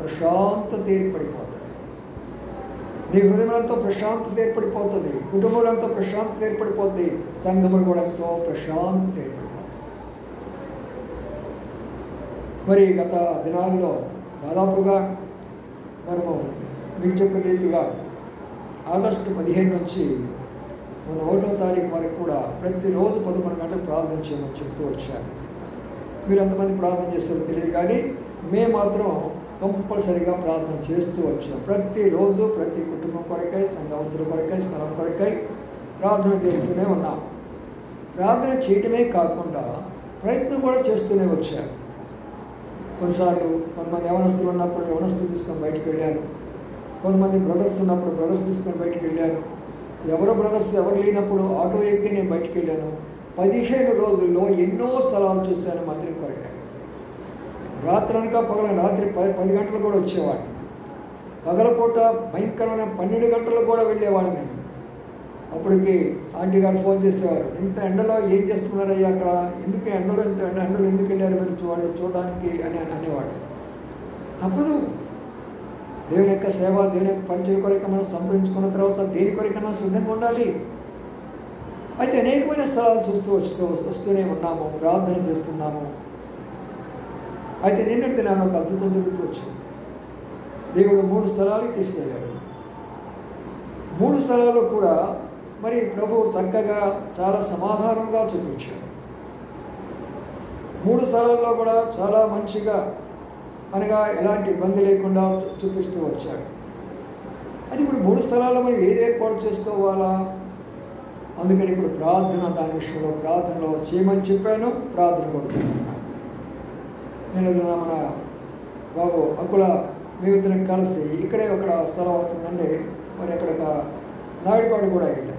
ప్రశాంతత ఏర్పడిపోతుంది. నీ హృదయంతో ప్రశాంతత ఏర్పడిపోతుంది, కుటుంబంతో ప్రశాంతత ఏర్పడిపోతుంది, సంఘములు కూడా ఎంతో ప్రశాంతత ఏర్పడిపోతుంది. మరి గత దినాల్లో దాదాపుగా మనము మీకు చెప్పిన రీతిగా ఆగస్టు 15 నుంచి మన 1వ తారీఖు వరకు కూడా ప్రతిరోజు 11 గంటలకు ప్రార్థన చేయమని చెప్తూ వచ్చారు. మీరు ఎంతమంది ప్రార్థన చేస్తారో తెలియదు, కానీ మేము మాత్రం కంపల్సరీగా ప్రార్థన చేస్తూ వచ్చాం. ప్రతిరోజు ప్రతి కుటుంబం కొరకై, సంఘ అవసరం కొరకై, స్థలం కొరకై ప్రార్థన చేస్తూనే ఉన్నాం. ప్రార్థన చేయటమే కాకుండా ప్రయత్నం కూడా చేస్తూనే వచ్చారు. కొన్నిసార్లు కొంతమంది యవనస్తులు ఉన్నప్పుడు యవనస్తులు తీసుకొని బయటకు వెళ్ళాను. కొంతమంది బ్రదర్స్ ఉన్నప్పుడు బ్రదర్స్ తీసుకొని బయటకు వెళ్ళాను. ఎవరు బ్రదర్స్ ఎవరు లేనప్పుడు ఆటో ఎక్కి నేను బయటకు వెళ్ళాను. 15 రోజుల్లో ఎన్నో స్థలాలు చూశాను మందిరం కొరకై. రాత్రి అనక రాత్రి 10 గంటలు కూడా వచ్చేవాడిని. పగలపూట భయంకరమైన 12 గంటలు కూడా వెళ్ళేవాడిని నేను. అప్పటికి ఆంటీ గారు ఫోన్ చేసేవారు, ఇంత ఎండలో ఏం చేస్తున్నారయ్యా అక్కడ, ఎందుకు ఎండలో ఎండలో ఎందుకు వెళ్ళారు మీరు వాళ్ళు చూడడానికి అని అనేవాడు. తప్పదు. దేవుని యొక్క సేవ, దేవుని యొక్క పరిచయం కొరకు మనం సంప్రదించుకున్న తర్వాత దేని కొరకైనా సిద్ధంగా ఉండాలి. అయితే అనేకమైన స్థలాలు వస్తూనే ఉన్నాము, ప్రార్థన చేస్తున్నాము. అయితే నిన్నటి దినాన ఒక అద్భుతం జరుగుతూ వచ్చింది. దేవుడు 3 స్థలాలకు తీసుకెళ్ళాడు. 3 స్థలాల్లో కూడా మరి ప్రభువు చక్కగా చాలా సమాధానంగా చూపించాడు. 3 స్థలాల్లో కూడా చాలా మంచిగా, అనగా ఎలాంటి ఇబ్బంది లేకుండా చూపిస్తూ వచ్చాడు. అది ఇప్పుడు 3 స్థలాల్లో మనం ఏది ఏర్పాటు చేసుకోవాలా? అందుకని ఇప్పుడు ప్రార్థన, దాని విషయంలో ప్రార్థనలో చేయమని చెప్పాను, ప్రార్థన కూడా చేస్తున్నాను. నేను మన బాబు అకుల మేమిద్దరం కలిసి ఇక్కడే ఒక స్థలం అవుతుందండి, మరి అక్కడ నాయుడుపాడు కూడా వెళ్ళాం.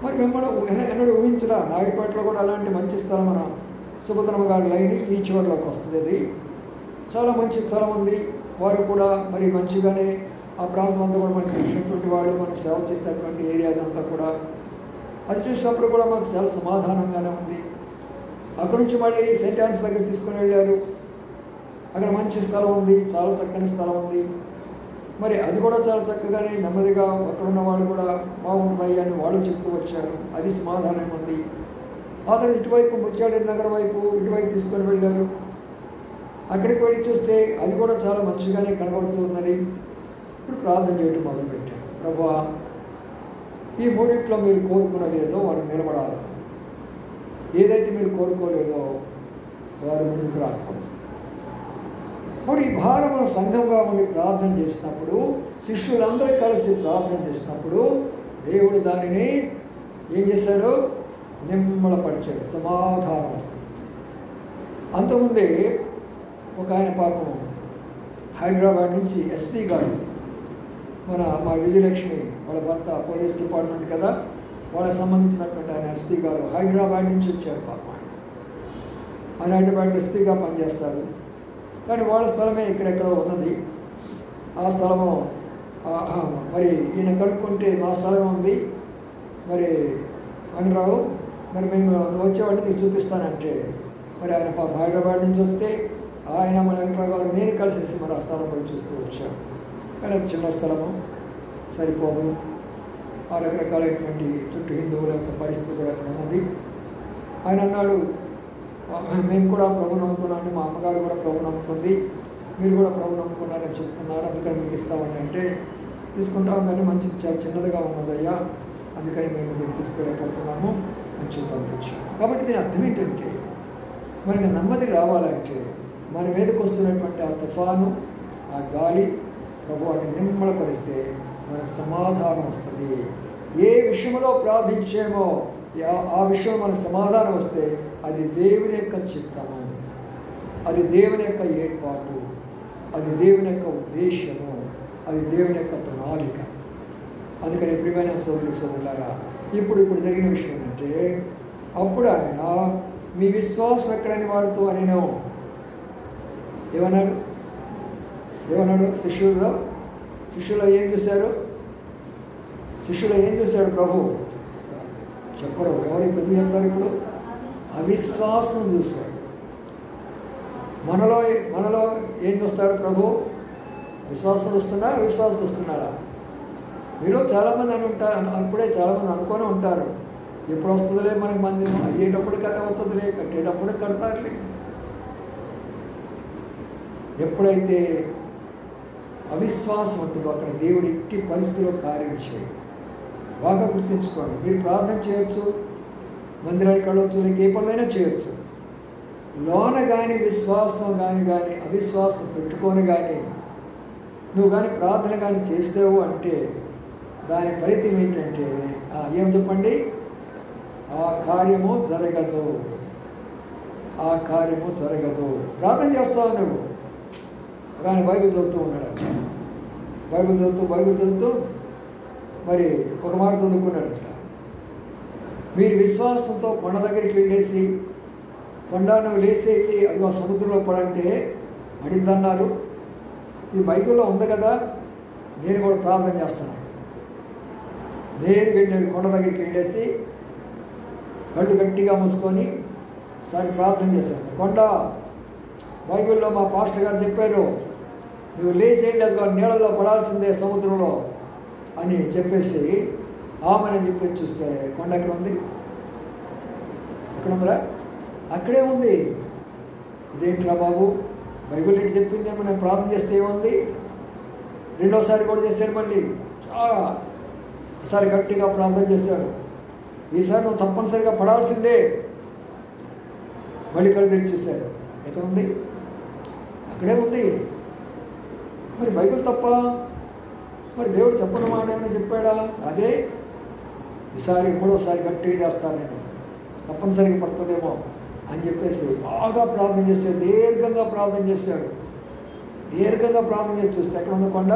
మరి మిమ్మల్ని ఎన్నడూ ఊహించరా, నాయుడుపాటులో కూడా అలాంటి మంచి స్థలం మన సుభద్రమ్మ గారి లైన్ ఈ చివరిలోకి వస్తుంది. అది చాలా మంచి స్థలం ఉంది. వారు కూడా మరి మంచిగానే ఆ ప్రాంతం అంతా కూడా మనకి తెలిసినటువంటి వాళ్ళు, మనం సేవ చేసేటటువంటి ఏరియా అదంతా కూడా అది చూసినప్పుడు కూడా మాకు చాలా సమాధానంగానే ఉంది. అక్కడ నుంచి మళ్ళీ సెయింట్ ఆన్స్ దగ్గర తీసుకుని వెళ్ళారు. అక్కడ మంచి స్థలం ఉంది, చాలా చక్కని స్థలం ఉంది. మరి అది కూడా చాలా చక్కగానే నెమ్మదిగా అక్కడ ఉన్న వాళ్ళు కూడా బాగుంటున్నాయి అని వాళ్ళు చెప్తూ వచ్చారు. అది సమాధానం ఉంది. అతను ఇటువైపు ముత్యాల నగరం వైపు ఇటువైపు తీసుకొని వెళ్ళారు. అక్కడికి వెళ్ళి చూస్తే అది కూడా చాలా మంచిగానే కనబడుతూ ఉన్నది. ఇప్పుడు ప్రార్థన చేయడం మొదలుపెట్టారు. ప్రభువా, ఈ 3 మీరు కోరుకున్నది ఏదో వాడు నిలబడాలి, ఏదైతే మీరు కోరుకోలేదో వారు ముందుకు రాకూడదు. ఇప్పుడు ఈ భారం మన సంఘంగా ఉండి ప్రార్థన చేసినప్పుడు, శిష్యులందరూ కలిసి ప్రార్థన చేసినప్పుడు దేవుడు దానిని ఏం చేశాడు? నిమ్మలపరిచాడు, సమాధానం వస్తుంది. అంతకుముందే ఒక ఆయన పాపం హైదరాబాద్ నుంచి ఎస్పీ గారు, మా విజయలక్ష్మి వాళ్ళ భర్త పోలీస్ డిపార్ట్మెంట్ కదా, వాళ్ళకి సంబంధించినటువంటి ఆయన ఎస్పీ గారు హైదరాబాద్ నుంచి వచ్చారు పాప. ఆయన హైదరాబాద్ ఎస్పీగా పనిచేస్తారు. కానీ వాళ్ళ స్థలమే ఇక్కడెక్కడో ఉన్నది. ఆ స్థలము మరి ఈయన కనుక్కుంటే మా స్థలం ఉంది మరి అనరావు, మరి మేము వచ్చేవాడిని నీకు చూపిస్తానంటే మరి ఆయన పాప హైదరాబాద్ నుంచి వస్తే ఆయన మన వెంకటరావు గారు నేను కలిసేసి మరి ఆ స్థలం కూడా చూస్తూ వచ్చాం. కానీ అది చిన్న స్థలము, సరిపోదు. ఆ రకరకాలైనటువంటి చుట్టూ హిందువుల యొక్క పరిస్థితి కూడా అక్కడ ఉన్నది. ఆయన అన్నాడు, మేము కూడా ప్రభు నమ్ముకున్నాను, మా అమ్మగారు కూడా ప్రభు నమ్ముకుంది, మీరు కూడా ప్రభు నమ్ముకున్నారని చెప్తున్నారు, అందుకని మీకు ఇస్తామని అంటే తీసుకుంటాం కానీ మంచిది చాలా చిన్నదిగా ఉన్నదయ్యా, అందుకని మేము దీన్ని తీసుకెళ్ళిపోతున్నాము అని చెప్పి పంపించాం. కాబట్టి దీని అర్థం ఏంటంటే మనకి నెమ్మది రావాలంటే మన మీదకి వస్తున్నటువంటి ఆ తుఫాను, ఆ గాలి ప్రభు వాటిని నిమ్మలపరిస్తే మనకు సమాధానం వస్తుంది. ఏ విషయంలో ప్రార్థించేమో ఆ విషయం మనకు సమాధానం వస్తే అది దేవుని యొక్క చిత్తము, అది దేవుని యొక్క ఏర్పాటు, అది దేవుని యొక్క ఉద్దేశము, అది దేవుని యొక్క ప్రణాళిక. అందుకని ప్రియమైన సోదరులు సోదరులారా, ఇప్పుడు జరిగిన విషయం ఏంటంటే అప్పుడు ఆయన మీ విశ్వాసం ఎక్కడని వాడుతూ అనేను ఏమన్నాడు శిష్యులు ఏం చూశారు? శిష్యులు ఏం చూశాడు ప్రభు? చెప్పరు. ఎవరు ఇప్పుడు చెప్తారు? ఇప్పుడు అవిశ్వాసం చూశాడు. మనలో ఏం చూస్తాడు ప్రభు? విశ్వాసం చూస్తున్నారా, అవిశ్వాసం చూస్తున్నాడా? మీరు చాలామంది అని ఉంటారు, అప్పుడే చాలామంది అనుకొని ఉంటారు, ఎప్పుడు వస్తుందిలే మనకి మంది, అయ్యేటప్పుడు కథ అవుతుందిలే, కట్టేటప్పుడు కడతారులే. ఎప్పుడైతే అవిశ్వాసం ఉంటుందో అక్కడ దేవుడు ఎట్టి పరిస్థితిలో కార్యం చేయడు. బాగా గుర్తుంచుకోండి. మీరు ప్రార్థన చేయొచ్చు, మందిరానికి వెళ్ళవచ్చు, నీకు ఏ పనులైనా చేయొచ్చు. లోన కానీ విశ్వాసం కానీ అవిశ్వాసం పెట్టుకొని కానీ నువ్వు కానీ ప్రార్థన కానీ చేస్తావు అంటే దాని ఫలితం ఏంటంటే ఏం చెప్పండి? ఆ కార్యము జరగదు. ప్రార్థన చేస్తావు నువ్వు, కానీ బైబిల్ చదువుతూ ఉన్నాడు. బైబిల్ చదువుతూ మరి ఒక మాట చదువుకున్నాడు. మీరు విశ్వాసంతో కొండ దగ్గరికి వెళ్ళేసి కొండ నువ్వు లేసి వెళ్ళి అది ఆ సముద్రంలో పడంటే పడిందన్నారు. ఈ బైబిల్లో ఉంది కదా, నేను కూడా ప్రార్థన చేస్తాను. నేను కొండ దగ్గరికి వెళ్ళేసి కళ్ళు గట్టిగా మూసుకొని ఒకసారి ప్రార్థన చేశాను. కొండ, బైబిల్లో మా పాస్టర్ గారు చెప్పారు, నువ్వు లేచి వెళ్ళి అది నీళ్ళల్లో పడాల్సిందే సముద్రంలో అని చెప్పేసి ఆమెని చెప్పేసి చూస్తే కొండ ఎక్కడ ఉంది? ఎక్కడ ఉందిరా? అక్కడే ఉంది. ఇదేంట్రా బాబు, బైబిల్ ఏంటి చెప్పిందేమో, నేను ప్రార్థన చేస్తే ఏముంది? రెండోసారి కూడా చేశారు. మళ్ళీ చాలా ఈసారి గట్టిగా ప్రార్థన చేశారు. ఈసారి నువ్వు తప్పనిసరిగా పడాల్సిందే. మళ్ళీ కళ్ళు తెరిచేశారు. ఎక్కడ ఉంది? అక్కడే ఉంది. మరి బైబిల్ తప్ప? మరి దేవుడు చెప్పడం మాట ఏమైనా చెప్పాడా? అదే ఈసారి మూడోసారి గట్టిగా చేస్తాను నేను, తప్పనిసరిగా పడుతుందేమో అని చెప్పేసి బాగా ప్రార్థన చేశాడు. దీర్ఘంగా ప్రార్థన చేశాడు. దీర్ఘంగా ప్రార్థన చేసి చూస్తే ఎక్కడ ఉంది కొండ?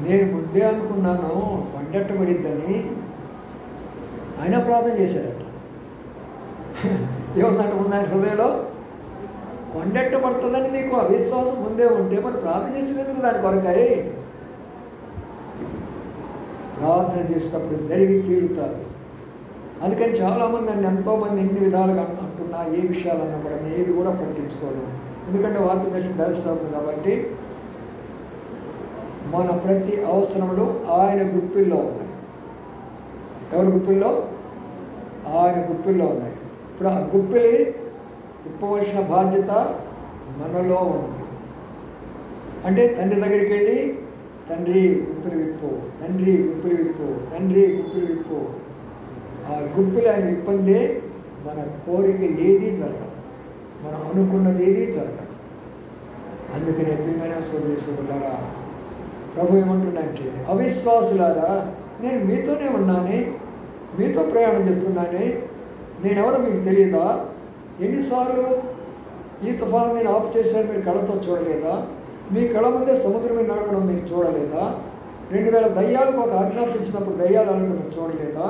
నేను ముందే అనుకున్నాను కొండెట్టబడిద్దని, ఆయన ప్రార్థన చేశాడట. ఏముందంటే ముందు ఆయన హృదయంలో కొండెట్టబడుతుందని నీకు అవిశ్వాసం ముందే ఉంటే మరి ప్రార్థన చేసినందుకు దాని కొరకాయ ప్రార్థన చేసేటప్పుడు జరిగి తీరుతారు. అందుకని చాలామంది నన్ను ఎంతోమంది ఎన్ని విధాలుగా అంటున్నా, ఏ విషయాలన్నా కూడా నేను ఏది కూడా పట్టించుకోను. ఎందుకంటే వారికి తెలిసి తెలుస్తుంది కాబట్టి మన ప్రతి అవసరములు ఆయన గుప్పిల్లో ఉన్నాయి. ఎవరి గుప్పిల్లో? ఆయన గుప్పిల్లో ఉన్నాయి. ఇప్పుడు ఆ గుప్పిలి ఇప్పవలసిన బాధ్యత మనలో ఉంది. అంటే తండ్రి దగ్గరికి వెళ్ళి తండ్రి గుప్పిలి విప్పు, తండ్రి గుప్పిలి విప్పు, తండ్రి గుప్పిలి విప్పు. ఆ గుప్పిలి ఆయన విప్పందే మన కోరిక ఏదీ జరగదు, మనం అనుకున్నది ఏదీ జరగదు. అందుకనే ప్రియమైన సోదరులారా, ప్రభు ఏమంటున్నానంటే, అవిశ్వాసులారా నేను మీతోనే ఉన్నానే, మీతో ప్రయాణం చేస్తున్నానే, నేనెవరో మీకు తెలియదా? ఎన్నిసార్లు ఈ తుఫాను నేను ఆపు చేశాను, మీరు కళ్ళతో చూడలేదా? మీ కళ్ళ ముందే సముద్రం మీద నడవడం మీకు చూడలేదా? 2000 దయ్యాలకు ఒక ఆజ్ఞాపించినప్పుడు దయ్యాలు అనుకుని మీరు చూడలేదా?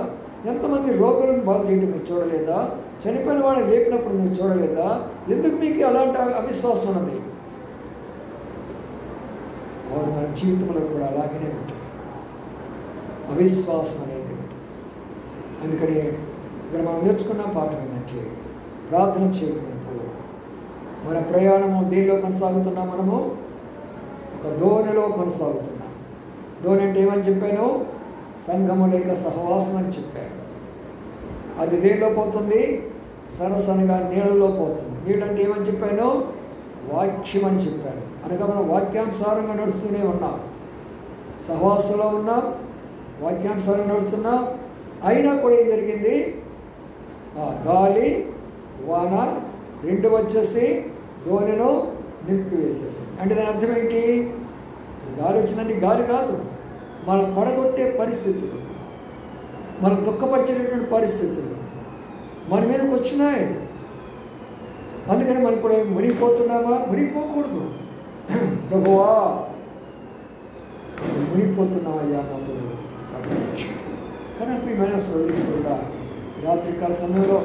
ఎంతమంది రోగులను బాగు చేయడం మీరు చూడలేదా? చనిపోయిన వాళ్ళని లేపినప్పుడు మీరు చూడలేదా? ఎందుకు మీకు అలాంటి అవిశ్వాసం ఉన్నది? వాడు మన జీవితంలో కూడా అలాగనే ఉంటుంది, అవిశ్వాసం అనేది ఉంటుంది. అందుకని ఇక్కడ మనం నేర్చుకున్న పాఠం ఏంటంటే ప్రార్థన చేయకున్నప్పుడు మన ప్రయాణము దేనిలో కొనసాగుతున్నాం? మనము ఒక దోణిలో కొనసాగుతున్నాం. దోణి అంటే ఏమని చెప్పాను? సంఘము లేక సహవాసం అని చెప్పాను. అది దేనిలో పోతుంది? సరసనగా నీళ్ళలో పోతుంది. నీళ్ళంటే ఏమని చెప్పాను? వాక్యం అని చెప్పాను. అనగా మనం వాక్యానుసారంగా నడుస్తూనే ఉన్నాం, సహవాసంలో ఉన్నాం, వాక్యానుసారంగా నడుస్తున్నాం. అయినా కూడా ఏం జరిగింది? గాలి వాన రెండు వచ్చేసి దోణిలో నింపి వేసేసి. అంటే దాని అర్థం ఏంటి? గాలి వచ్చిందంటే గాలి కాదు, మనం పడగొట్టే పరిస్థితులు, మనం దుఃఖపరిచేటటువంటి పరిస్థితులు మన మీదకి వచ్చినాయి. అందుకని మనం ఇప్పుడు మునిగిపోతున్నామా? మునిగిపోకూడదు. ప్రభువా మునిగిపోతున్నామయ్యా అన్నప్పుడు కానీ ప్రియమైన సోదరుడా, రాత్రికాల సమయంలో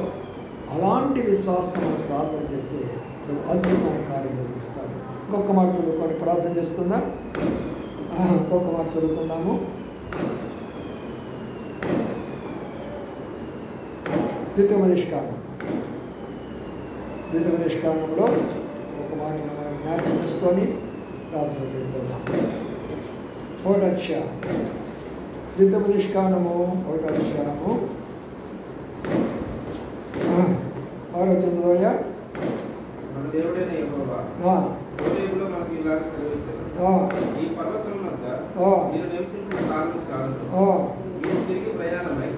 అలాంటి విశ్వాసం మనం ప్రార్థన చేస్తే అద్భుతమైన కార్యం జరిగిస్తాడు. ఇంకొక మాట చదువుకొని ప్రార్థన చేస్తుందా? ఇంకొక మాట చదువుకుందాము. ద్వితీయోపదేశకాండంలో ఒక మాట మనం జ్ఞాపకం చేసుకొని ప్రార్థన చేద్దాం. ద్వితీయోపదేశకాండము 1వ అధ్యాయము 6వ చదువుయా. మన దేవుడైన యెహోవా హోరేబులో మనకు ఇలాగ సెలవిచ్చాడు, ఈ పర్వతం వద్ద మీరు నివసించిన కాలం చాలు. మీరు తిరిగి ప్రయాణమై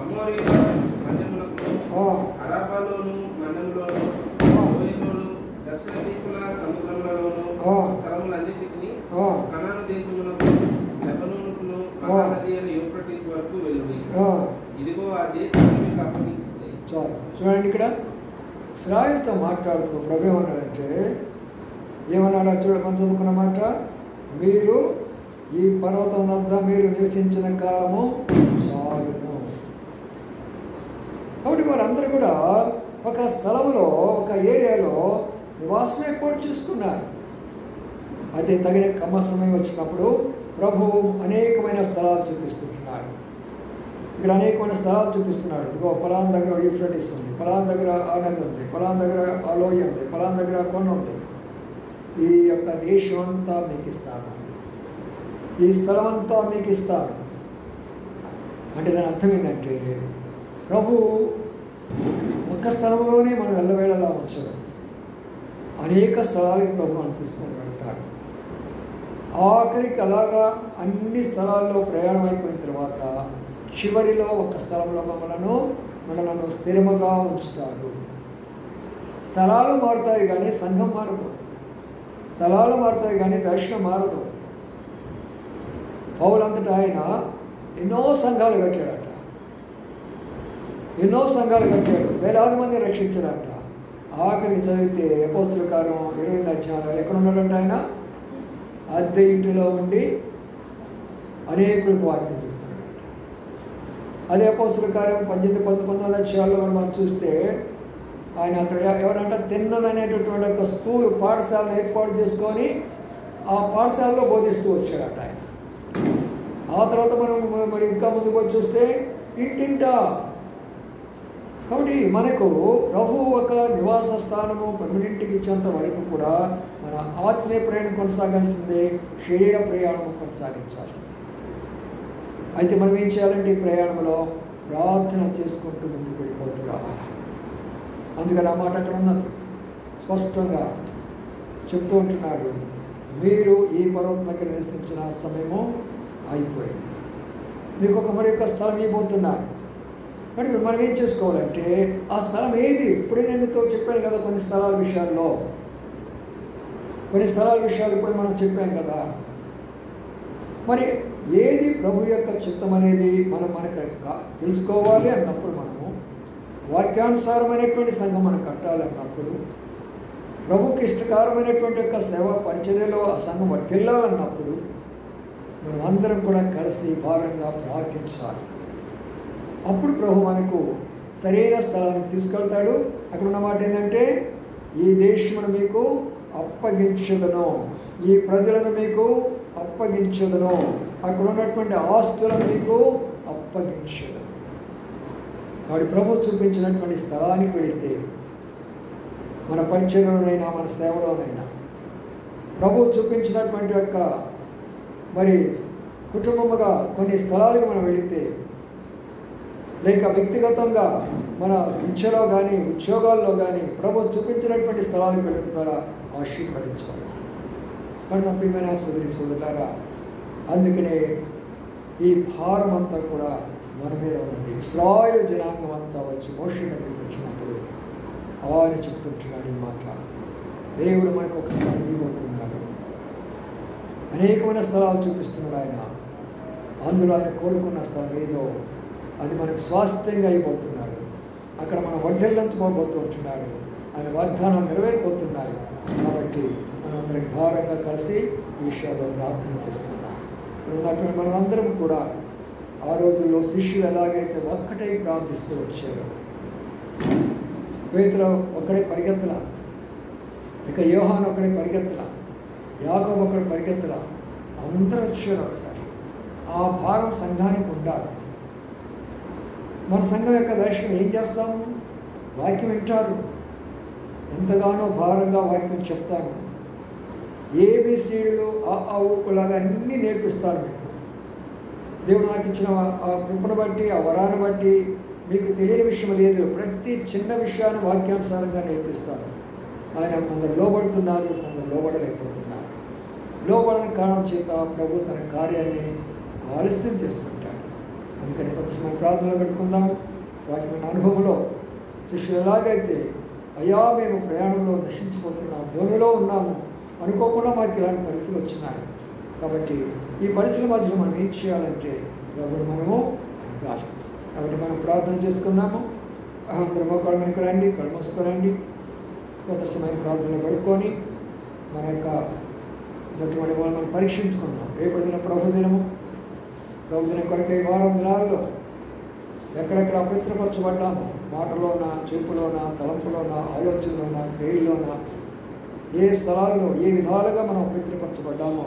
అమోరీయుల మన్యములకు, అరాబాలోను మన్యములోను, లోయలోను, దక్షిణ దిక్కున సముద్రములలోను, స్థలములన్నిటికీ, కనాను దేశమునకు, లెబనోనుకును, మహానది అయిన యూఫ్రటీస్ వరకు వెళ్ళి, ఇదిగో ఆ దేశాన్ని మీకు అప్పగించింది. చాలు. చూడండి, ఇక్కడ ఇశ్రాయేలుతో మాట్లాడుతూ ప్రభు ఏమన్నాడంటే, ఏమన్నాడా చూడ మనం చదువుకున్న మాట, మీరు ఈ పర్వతం వద్ద మీరు నివసించిన కాలము చాలును. కాబట్టి వారందరూ కూడా ఒక స్థలంలో, ఒక ఏరియాలో నివాసం ఏర్పాటు చేసుకున్నారు. అయితే తగిన సమయం వచ్చినప్పుడు ప్రభు అనేకమైన స్థలాలు చూపిస్తుంటున్నాడు. ఇక్కడ అనేకమైన స్థలాలు చూపిస్తున్నాడు. ఇదిగో పలానా దగ్గర యూఫ్రటీస్ ఉంది, పలానా దగ్గర ఆ నది ఉంది, పలానా దగ్గర ఆ లోయ ఉంది, పలానా దగ్గర కొండ ఉంది. ఈ యొక్క దేశం అంతా మీకు ఇస్తాను, ఈ స్థలం అంతా మీకు ఇస్తాను. అంటే దాని అర్థం ఏంటంటే ప్రభు ఒక్క స్థలంలోనే మనం వెళ్ళవేళలా ఉంచడం, అనేక స్థలాలకు ప్రభు మనం తీసుకొని వెళ్తాడు. ఆఖరికి అలాగా అన్ని స్థలాల్లో ప్రయాణం అయిపోయిన తర్వాత చివరిలో ఒక స్థలంలో మనలను స్థిరముగా ఉంచుతాడు. స్థలాలు మారుతాయి కానీ సంఘం మారదు, స్థలాలు మారుతాయి కానీ దర్శనం మారదు. పౌలంతటా ఆయన ఎన్నో సంఘాలు కట్టాడట, ఎన్నో సంఘాలు కట్టాడు, వేలాది మంది రక్షించాడట. ఆఖరికి చదివితే అపోస్తలుల కార్యం 20వ అధ్యాయంలో ఎక్కడ ఉన్నాడంటే ఆయన అద్దె ఇంటిలో ఉండి అనేకులకు వాక్యం చెప్తున్నాడు. అదే అపోస్తలుల కార్యం 18-19 అధ్యాయాల్లో మనం చూస్తే ఆయన అక్కడ ఎవరంటే తిన్నది అనేటటువంటి ఒక స్కూల్ పాఠశాలను ఏర్పాటు చేసుకొని ఆ పాఠశాలలో బోధిస్తూ వచ్చాడట ఆయన. ఆ తర్వాత మరి ఇంకా ముందుకు వచ్చి చూస్తే ఇంటింటా. కాబట్టి మనకు ప్రభు ఒక నివాస స్థానము పర్మనెంట్కి ఇచ్చేంత వరకు కూడా మన ఆత్మీయ ప్రయాణం కొనసాగాల్సిందే, శరీర ప్రయాణం కొనసాగించాల్సిందే. అయితే మనం ఏం చేయాలంటే ఈ ప్రయాణంలో ప్రార్థన చేసుకుంటూ ముందుకు వెళ్ళిపోతూ రావాలి. అందుకని ఆ మాట అక్కడ ఉన్నది, స్పష్టంగా చెప్తూ ఉంటున్నాడు, మీరు ఈ పర్వతం దగ్గర నివసించిన సమయము అయిపోయింది, మీకు ఒక మరి యొక్క స్థలం ఇవ్వబోతున్నారు. మరి మనం ఏం చేసుకోవాలంటే ఆ స్థలం ఏది? ఇప్పుడే నేను మీతో చెప్పాను కదా, కొన్ని స్థలాల విషయాలు ఇప్పుడు మనం చెప్పాం కదా. మరి ఏది ప్రభు యొక్క చిత్తం అనేది మనకు తెలుసుకోవాలి అన్నప్పుడు, మనము వాక్యానుసారమైనటువంటి సంఘం మనం కట్టాలన్నప్పుడు, ప్రభుకి ఇష్టకరమైనటువంటి యొక్క సేవా పరిచర్యలో ఆ సంఘం వర్తిల్లాలన్నప్పుడు మనం అందరం కూడా కలిసి భారంగా ప్రార్థించాలి. అప్పుడు ప్రభు మనకు సరైన స్థలానికి తీసుకెళ్తాడు. అక్కడ ఉన్న మాట ఏంటంటే, ఈ దేశమును మీకు అప్పగించదను, ఈ ప్రజలను మీకు అప్పగించదను, అక్కడ ఉన్నటువంటి ఆస్తులను మీకు అప్పగించదను. వాడి ప్రభు చూపించినటువంటి స్థలానికి వెళితే మన పరిచయంలోనైనా మన సేవలోనైనా ప్రభు చూపించినటువంటి యొక్క మరి కుటుంబముగా కొన్ని స్థలాలకు మనం వెళితే, లేక వ్యక్తిగతంగా మన విద్యలో కానీ ఉద్యోగాల్లో కానీ ప్రభు చూపించినటువంటి స్థలాలకు వెళ్ళడం ద్వారా ఆశీర్వదించాలి. కనుక ప్రియమైన సోదరులారా, అందుకనే ఈ భారం అంతా కూడా మన మీద ఉన్నది. ఇశ్రాయేలు జనాంగం అంతా వచ్చి మోషే దగ్గరికి వచ్చినప్పుడు ఆయన చెప్తుంటున్నాడు ఈ మాట. దేవుడు మనకు ఒక స్థలం ఇవ్వబోతున్నాడు, అనేకమైన స్థలాలు చూపిస్తున్నాడు ఆయన. అందులో ఆయన కోరుకున్న స్థలం ఏదో అది మనకు స్వాస్థ్యంగా అయిపోతున్నాడు. అక్కడ మనం వర్ధిల్లంతుకోబోతుంటున్నాడు. ఆయన వాగ్దానాలు నెరవేరిపోతున్నాయి. కాబట్టి మనం అందరం భారంగా కలిసి ఈ విషయాల్లో ప్రార్థన చేస్తున్నాం. ఉన్నటువంటి మనం అందరం కూడా ఆ రోజుల్లో శిష్యులు ఎలాగైతే ఒక్కటే ప్రార్థిస్తూ వచ్చారు. పేతురు ఒక్కడే పరిగెత్తల, ఇక యోహాను ఒక్కడే పరిగెత్తల, యాకోబు ఒక్కడే పరిగెత్తల, అందరూ వచ్చారు ఒకసారి. ఆ భారం సంఘానికి ఉండాలి. మన సంఘం యొక్క దర్శనం ఏం చేస్తాము? వాక్యం వింటారు, ఎంతగానో భారంగా వాక్యం చెప్తాను, ఏబిసిలు లాగా అన్నీ నేర్పిస్తాను మీకు. దేవుడు నాకు ఇచ్చిన ఆ కృపను బట్టి, ఆ వరాన్ని బట్టి మీకు తెలియని విషయం లేదు. ప్రతి చిన్న విషయాన్ని వాక్యానుసారంగా నేర్పిస్తాను. ఆయన కొందరు లోబడుతున్నారు, కొందరు లోబడలేకపోతున్నారు. లోబడని కారణం చేత ప్రభు తన కార్యాన్ని ఆలస్యం చేస్తుంటాడు. అందుకని కొంత సమయం ప్రార్థనలో పెట్టుకుందాం. వాక్యమైన అనుభవంలో శిష్యులు ఎలాగైతే, అయ్యా మేము ప్రయాణంలో నశించిపోతున్నాం, ధోనిలో ఉన్నాము, అనుకోకుండా మాకు ఇలాంటి పరిస్థితులు వచ్చినాయి. కాబట్టి ఈ పరిస్థితుల మధ్యలో మనం ఏం చేయాలంటే ప్రభువు మనము అడగాలి. కాబట్టి మనం ప్రార్థన చేసుకున్నాము. అందరూ మోకాళ్ళ వెనుక రండి, కళ్ళు మూసుకోరండి. కొంత సమయం ప్రార్థనలు పడుకొని మన యొక్క ఉన్నటువంటి వాళ్ళు మనం పరీక్షించుకున్నాం. రేపటి దిన ప్రభు దినము. ప్రభు దినం కొరకై వారం దినాల్లో ఎక్కడెక్కడ అపవిత్రపరచబడ్డాము, మాటలోనా, చూపులోనా, తలంపులోనా, ఆలోచనలోనా, క్రియలోనా, ఏ స్థలాల్లో ఏ విధాలుగా మనం అపవిత్రపరచబడ్డామో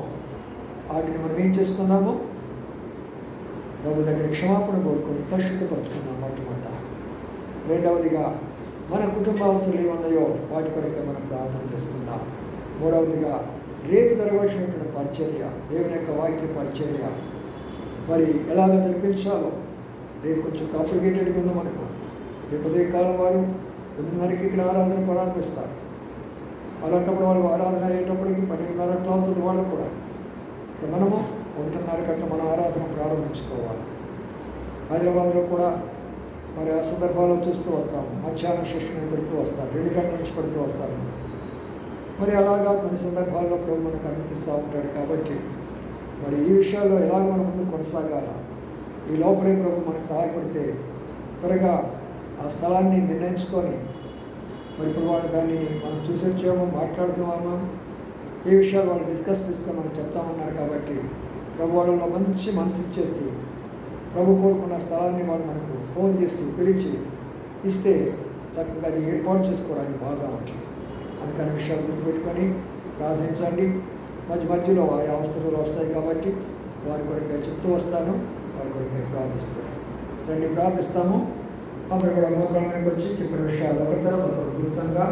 వాటిని మనం ఏం చేసుకున్నామో ప్రభు దగ్గర క్షమాపణ కోరుకొని పరిశుద్ధపరుచుకున్నాం మొట్టమొదట. రెండవదిగా మన కుటుంబ అవసరాలు ఏమన్నాయో వాటి కొరకే మనం ప్రార్థన చేసుకుందాం. మూడవదిగా రేపు జరగవలసినటువంటి పరిచర్య, దేవుని యొక్క వాక్య పరిచర్య మరి ఎలాగ జరిపించాలో రేపు కొంచెం కాంప్లికేటెడ్గా ఉందో మనకు. రేపు ఉదయకాలం వారు 9:30కి ఇక్కడ ఆరాధన ప్రారంభిస్తారు. అలాంటప్పుడు వాళ్ళు ఆరాధన అయ్యేటప్పటికి 12:30 అట్లా అవుతుంది వాళ్ళు కూడా. ఇక మనము 1:30 గంటల మన ఆరాధన ప్రారంభించుకోవాలి. హైదరాబాద్లో కూడా మరి ఆ సందర్భాల్లో చూస్తూ వస్తాము. మధ్యాహ్నం శిక్షణ పెడుతూ వస్తారు, 2 గంటల నుంచి పెడుతూ వస్తారు. మరి అలాగా కొన్ని సందర్భాల్లో ప్రభు మనకు అనుమతిస్తూ ఉంటాడు. కాబట్టి మరి ఈ విషయాల్లో ఎలాగ మనం ముందు కొనసాగాల, ఈ లోపలే ప్రభు మనకు సహాయపడితే త్వరగా ఆ స్థలాన్ని నిర్ణయించుకొని మరి ఇప్పుడు వాళ్ళు దాన్ని మనం చూసి వచ్చాము, మాట్లాడుతున్నాము, ఈ విషయాలు వాళ్ళు డిస్కస్ చేసుకొని మనం చెప్తామన్నారు. కాబట్టి ప్రభు వాళ్ళలో మంచి మనసు ఇచ్చేసి ప్రభు కోరుకున్న స్థలాన్ని వాళ్ళు మనకు ఫోన్ చేసి పిలిచి ఇస్తే చక్కగా అది ఏర్పాటు చేసుకోవడానికి బాగా ఉంటుంది. అందుకని విషయాలు గుర్తుపెట్టుకొని ప్రార్థించండి. మధ్యలో ఆయా అవసరాలు వస్తాయి కాబట్టి వారి కొరకే చెప్తూ వస్తాను, వారి కొరకే ప్రార్థిస్తాను. రండి ప్రార్థిస్తాము. అందరూ కూడా మోకాళ్ళకి వచ్చి చెప్పిన విషయాలు ఒకరితో గుర్తంగా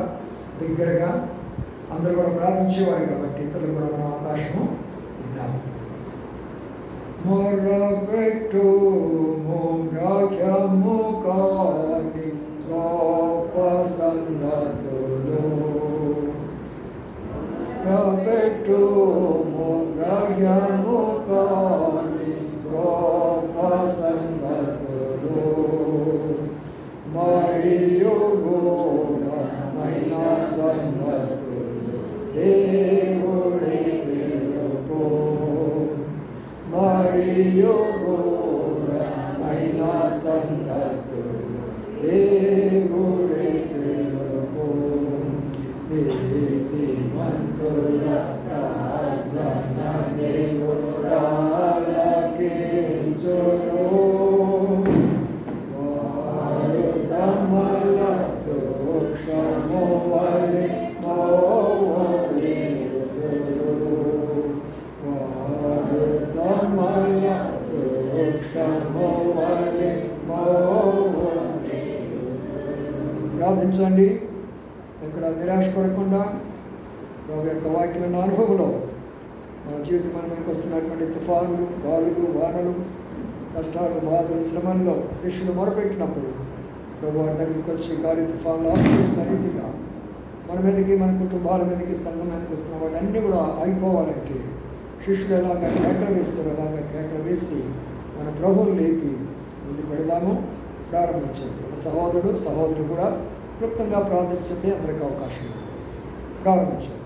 దగ్గరగా అందరూ కూడా ప్రార్థించేవారు కాబట్టి ఇతరులు కూడా మనం అవకాశము ఇద్దాము. మొరపెట్టు మోగ్రాహ్యము కాని సంగతులు, మొరపెట్టు మోగ్రాహ్యము కాని గొప్ప సంగతులు, మరియు ఘోరమైన సంగతులు దేవుడే తెలుపు, మరియు ఘోరమైన సంగతులు దేవుడే తెలుపు. నీతిమంతుల ప్రార్థన దేవుడాలకించును, ఉంచండి. ఇక్కడ నిరాశపడకుండా ప్రభు యొక్క వాక్యం అనుభవంలో మన జీవితం మనకు వస్తున్నటువంటి తుఫానులు, గాలులు, వానలు, కష్టాలు, బాధలు, శ్రమల్లో శిష్యులు మొరపెట్టినప్పుడు ప్రభు వారి దగ్గరికి వచ్చి గాలి తుఫాన్లు ఆలోచిస్తున్న రీతిగా మన మీదకి, మన కుటుంబాల మీదకి, సంఘం మీదకి వస్తున్న వాటి అన్నీ కూడా ఆగిపోవాలంటే శిష్యులు ఎలాగా కేకలు వేస్తారు అలాగా కేకలు వేసి మన ప్రభువులు లేపి ముందుకు వెళదాము. ప్రారంభించండి. ఒక సహోదరుడు కూడా క్లుప్తంగా ప్రార్థించండి. అందరికీ అవకాశం ప్రారంభించండి.